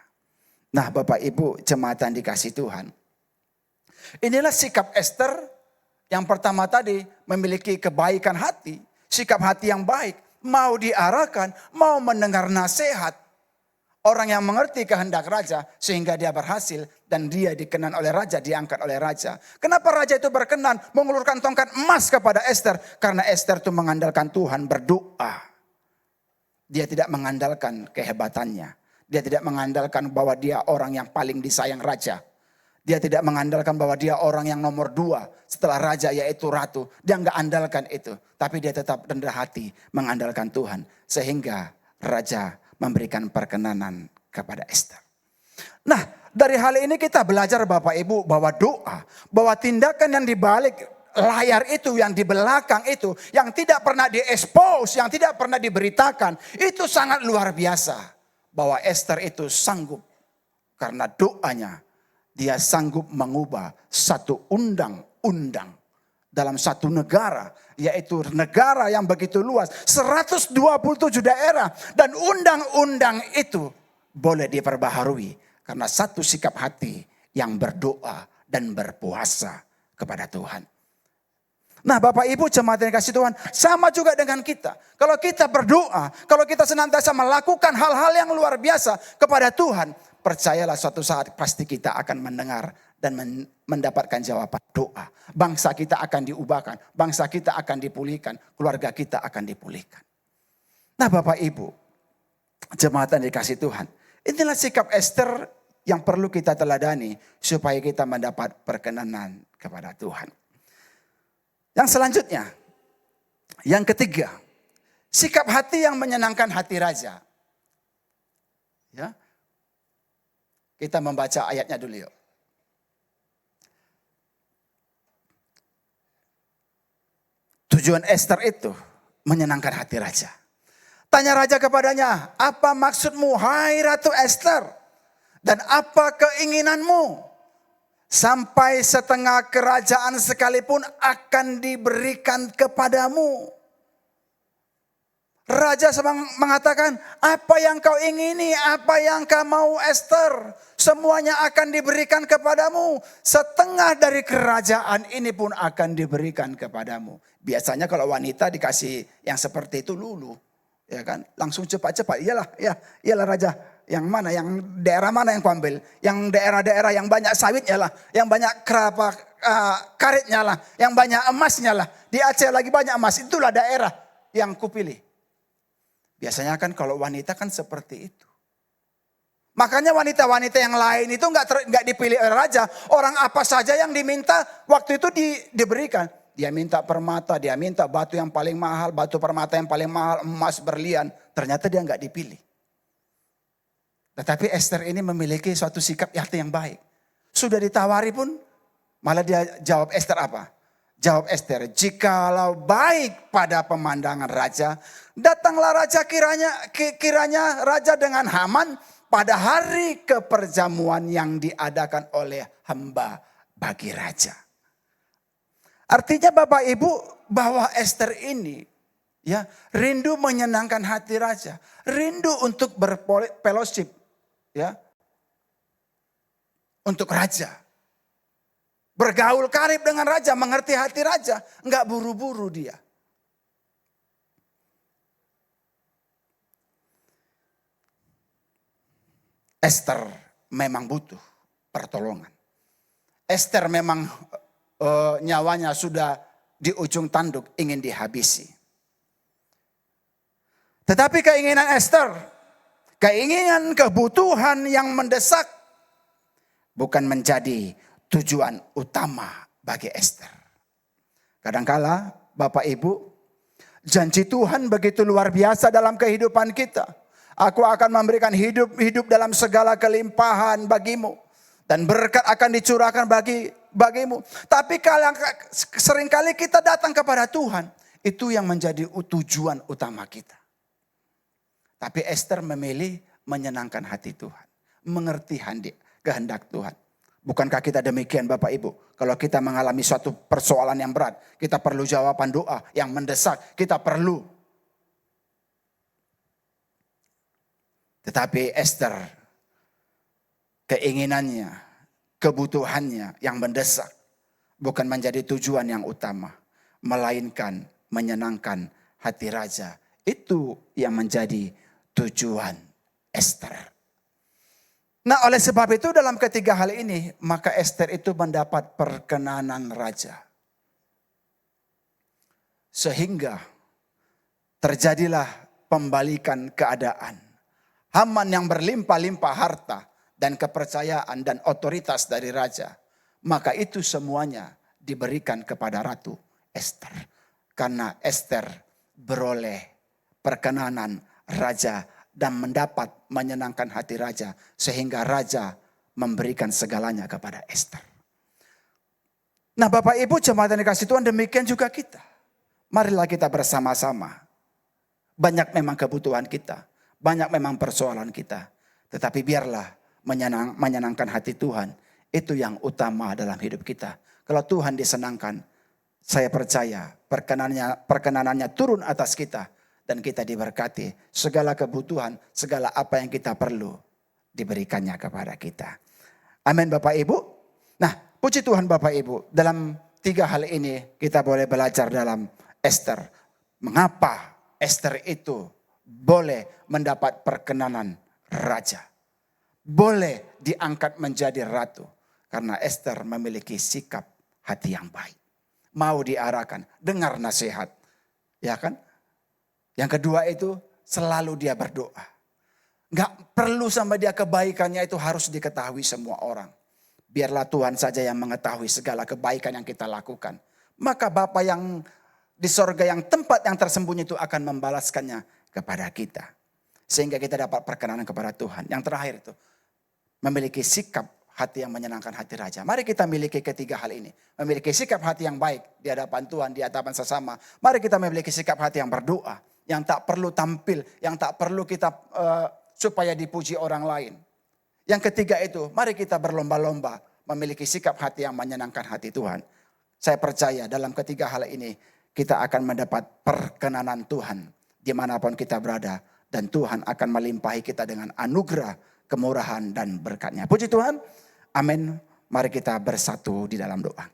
Nah, Bapak Ibu jemaat yang dikasihi Tuhan. Inilah sikap Esther yang pertama tadi, memiliki kebaikan hati. Sikap hati yang baik, mau diarahkan, mau mendengar nasihat. Orang yang mengerti kehendak raja sehingga dia berhasil dan dia dikenan oleh raja, diangkat oleh raja. Kenapa raja itu berkenan mengulurkan tongkat emas kepada Esther? Karena Esther itu mengandalkan Tuhan, berdoa. Dia tidak mengandalkan kehebatannya. Dia tidak mengandalkan bahwa dia orang yang paling disayang raja. Dia tidak mengandalkan bahwa dia orang yang nomor 2 setelah raja yaitu ratu. Dia enggak andalkan itu. Tapi dia tetap rendah hati mengandalkan Tuhan. Sehingga raja memberikan perkenanan kepada Esther. Nah, dari hal ini kita belajar Bapak Ibu bahwa doa, bahwa tindakan yang dibalik layar itu, yang di belakang itu, yang tidak pernah diekspos, yang tidak pernah diberitakan, itu sangat luar biasa. Bahwa Esther itu sanggup karena doanya, dia sanggup mengubah satu undang-undang dalam satu negara, yaitu negara yang begitu luas, 127 daerah, dan undang-undang itu boleh diperbaharui karena satu sikap hati yang berdoa dan berpuasa kepada Tuhan. Nah, Bapak Ibu jemaat yang dikasihi Tuhan, sama juga dengan kita. Kalau kita berdoa, kalau kita senantiasa melakukan hal-hal yang luar biasa kepada Tuhan, percayalah suatu saat pasti kita akan mendengar dan mendapatkan jawaban doa. Bangsa kita akan diubahkan, bangsa kita akan dipulihkan, keluarga kita akan dipulihkan. Nah, Bapak Ibu, jemaat yang dikasihi Tuhan, inilah sikap Esther yang perlu kita teladani supaya kita mendapat perkenanan kepada Tuhan. Yang selanjutnya, yang ketiga, sikap hati yang menyenangkan hati raja. Ya. Kita membaca ayatnya dulu yuk. Tujuan Esther itu menyenangkan hati raja. Tanya raja kepadanya, apa maksudmu hai Ratu Esther? Dan apa keinginanmu? Sampai setengah kerajaan sekalipun akan diberikan kepadamu. Raja mengatakan, apa yang kau ingini, apa yang kau mau Esther, semuanya akan diberikan kepadamu. Setengah dari kerajaan ini pun akan diberikan kepadamu. Biasanya kalau wanita dikasih yang seperti itu lulu, ya kan? Langsung cepat-cepat, iyalah raja. Yang mana, yang daerah mana yang kau ambil? Yang daerah-daerah yang banyak sawitnya lah, yang banyak kelapa karetnya lah, yang banyak emasnya lah. Di Aceh lagi banyak emas, itulah daerah yang kupilih. Biasanya kan kalau wanita kan seperti itu. Makanya wanita-wanita yang lain itu nggak dipilih oleh raja. Orang apa saja yang diminta waktu itu diberikan. Dia minta permata, dia minta batu yang paling mahal, batu permata yang paling mahal, emas, berlian. Ternyata dia nggak dipilih. Tetapi Esther ini memiliki suatu sikap hati yang baik. Sudah ditawari pun, malah dia jawab Esther apa? Jawab Esther, jikalau baik pada pemandangan raja, datanglah raja kiranya raja dengan Haman pada hari keperjamuan yang diadakan oleh hamba bagi raja. Artinya Bapak Ibu bahwa Esther ini ya rindu menyenangkan hati raja, rindu untuk berfellowship ya untuk raja. Bergaul karib dengan raja, mengerti hati raja, enggak buru-buru dia. Esther memang butuh pertolongan. Esther memang nyawanya sudah di ujung tanduk, ingin dihabisi. Tetapi keinginan Esther, keinginan kebutuhan yang mendesak bukan menjadi tujuan utama bagi Esther. Kadangkala Bapak Ibu, janji Tuhan begitu luar biasa dalam kehidupan kita. Aku akan memberikan hidup dalam segala kelimpahan bagimu. Dan berkat akan dicurahkan bagimu. Tapi seringkali kita datang kepada Tuhan. Itu yang menjadi tujuan utama kita. Tapi Esther memilih menyenangkan hati Tuhan. Mengerti kehendak Tuhan. Bukankah kita demikian Bapak Ibu? Kalau kita mengalami suatu persoalan yang berat. Kita perlu jawaban doa yang mendesak. Kita perlu. Tetapi Esther keinginannya, kebutuhannya yang mendesak bukan menjadi tujuan yang utama, melainkan menyenangkan hati raja. Itu yang menjadi tujuan Esther. Nah, oleh sebab itu dalam ketiga hal ini, maka Esther itu mendapat perkenanan raja. Sehingga terjadilah pembalikan keadaan. Haman yang berlimpah-limpah harta dan kepercayaan dan otoritas dari raja. Maka itu semuanya diberikan kepada Ratu Esther. Karena Esther beroleh perkenanan raja dan mendapat menyenangkan hati raja. Sehingga raja memberikan segalanya kepada Esther. Nah Bapak Ibu jemaat yang dikasih Tuhan, demikian juga kita. Marilah kita bersama-sama. Banyak memang kebutuhan kita. Banyak memang persoalan kita. Tetapi biarlah menyenangkan hati Tuhan. Itu yang utama dalam hidup kita. Kalau Tuhan disenangkan, saya percaya perkenanannya turun atas kita. Dan kita diberkati. Segala kebutuhan, segala apa yang kita perlu diberikannya kepada kita. Amin Bapak Ibu. Nah puji Tuhan Bapak Ibu. Dalam 3 hal ini kita boleh belajar dalam Esther. Mengapa Esther itu boleh mendapat perkenanan raja. Boleh diangkat menjadi ratu. Karena Esther memiliki sikap hati yang baik. Mau diarahkan, dengar nasihat. Ya kan? Yang kedua itu selalu dia berdoa. Gak perlu sama dia kebaikannya itu harus diketahui semua orang. Biarlah Tuhan saja yang mengetahui segala kebaikan yang kita lakukan. Maka Bapa yang di sorga yang tempat yang tersembunyi itu akan membalaskannya kepada kita. Sehingga kita dapat perkenanan kepada Tuhan. Yang terakhir itu memiliki sikap hati yang menyenangkan hati raja. Mari kita miliki ketiga hal ini. Memiliki sikap hati yang baik di hadapan Tuhan, di hadapan sesama. Mari kita memiliki sikap hati yang berdoa. Yang tak perlu tampil, yang tak perlu kita supaya dipuji orang lain. Yang ketiga itu, mari kita berlomba-lomba memiliki sikap hati yang menyenangkan hati Tuhan. Saya percaya dalam ketiga hal ini kita akan mendapat perkenanan Tuhan dimanapun kita berada. Dan Tuhan akan melimpahi kita dengan anugerah, kemurahan dan berkatnya. Puji Tuhan, amin. Mari kita bersatu di dalam doa.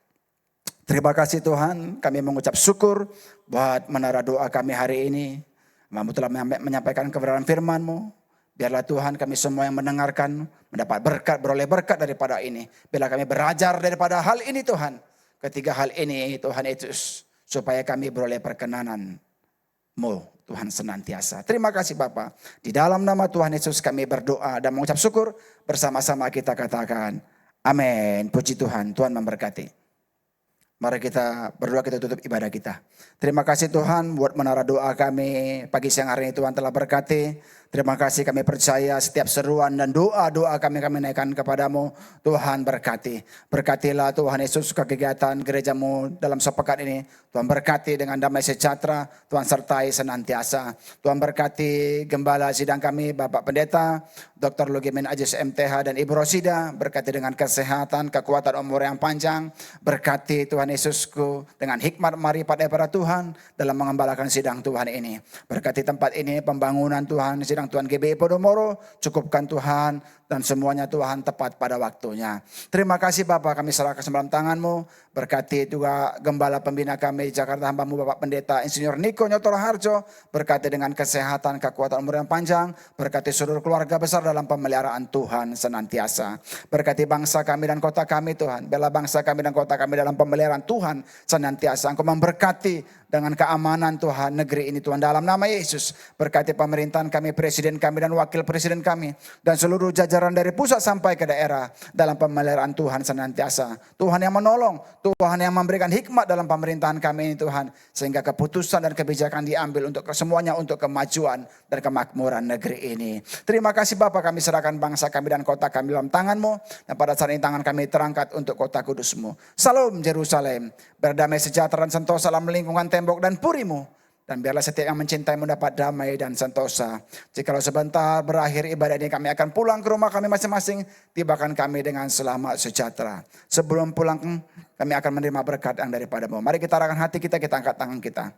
Terima kasih Tuhan, kami mengucap syukur buat menara doa kami hari ini. Kamu telah menyampaikan kebenaran firman-Mu. Biarlah Tuhan kami semua yang mendengarkan mendapat berkat, beroleh berkat daripada ini. Biarlah kami belajar daripada hal ini Tuhan. Ketiga hal ini Tuhan Yesus, supaya kami beroleh perkenanan-Mu Tuhan senantiasa. Terima kasih Bapa. Di dalam nama Tuhan Yesus kami berdoa dan mengucap syukur. Bersama-sama kita katakan amin. Puji Tuhan, Tuhan memberkati. Mari kita berdoa, kita tutup ibadah kita. Terima kasih Tuhan buat menara doa kami pagi siang hari ini, Tuhan telah berkati. Terima kasih, kami percaya setiap seruan dan doa-doa kami naikkan kepadamu. Tuhan berkati. Berkatilah Tuhan Yesus kegiatan gerejamu dalam sepekan ini. Tuhan berkati dengan damai sejahtera. Tuhan sertai senantiasa. Tuhan berkati gembala sidang kami, Bapak Pendeta, Dr. Lugimin Ajis MTH dan Ibu Rosida. Berkati dengan kesehatan, kekuatan umur yang panjang. Berkati Tuhan Yesusku dengan hikmat marifat daripada Tuhan dalam mengembalakan sidang Tuhan ini. Berkati tempat ini, pembangunan Tuhan, sidang Tuhan GBI Podomoro, cukupkan Tuhan dan semuanya Tuhan tepat pada waktunya. Terima kasih Bapak, kami serahkan dalam tangan-Mu. Berkati juga gembala pembina kami Jakarta, hamba-Mu Bapak Pendeta Insinyur Niko Nyoto Harjo. Berkati dengan kesehatan, kekuatan umur yang panjang. Berkati seluruh keluarga besar dalam pemeliharaan Tuhan senantiasa. Berkati bangsa kami dan kota kami Tuhan. Bela bangsa kami dan kota kami dalam pemeliharaan Tuhan senantiasa. Engkau memberkati dengan keamanan Tuhan negeri ini Tuhan, dalam nama Yesus. Berkati pemerintahan kami, presiden kami dan wakil presiden kami, dan seluruh jajaran dari pusat sampai ke daerah dalam pemeliharaan Tuhan senantiasa. Tuhan yang menolong, Tuhan yang memberikan hikmat dalam pemerintahan kami ini Tuhan, sehingga keputusan dan kebijakan diambil untuk semuanya untuk kemajuan dan kemakmuran negeri ini. Terima kasih Bapa, kami serahkan bangsa kami dan kota kami dalam tangan-Mu, dan pada saat ini tangan kami terangkat untuk kota kudus-Mu. Salam Yerusalem, berdamai sejahtera dan sentosa dalam lingkungan tembok dan purimu. Dan biarlah setiap yang mencintai mendapat damai dan sentosa. Jikalau sebentar berakhir ibadah ini kami akan pulang ke rumah kami masing-masing. Tibakan kami dengan selamat sejahtera. Sebelum pulang kami akan menerima berkat yang daripada-Mu. Mari kita arahkan hati kita, kita angkat tangan kita.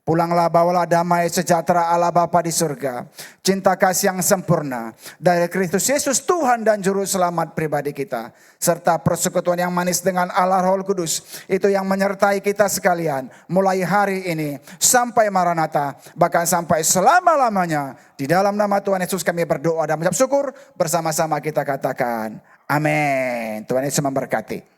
Pulanglah, bawalah damai sejahtera Allah Bapa di surga. Cinta kasih yang sempurna dari Kristus Yesus Tuhan dan Juru Selamat pribadi kita. Serta persekutuan yang manis dengan Allah Roh Kudus. Itu yang menyertai kita sekalian. Mulai hari ini sampai Maranatha. Bahkan sampai selama-lamanya. Di dalam nama Tuhan Yesus kami berdoa dan mengucap syukur. Bersama-sama kita katakan amin. Tuhan Yesus memberkati.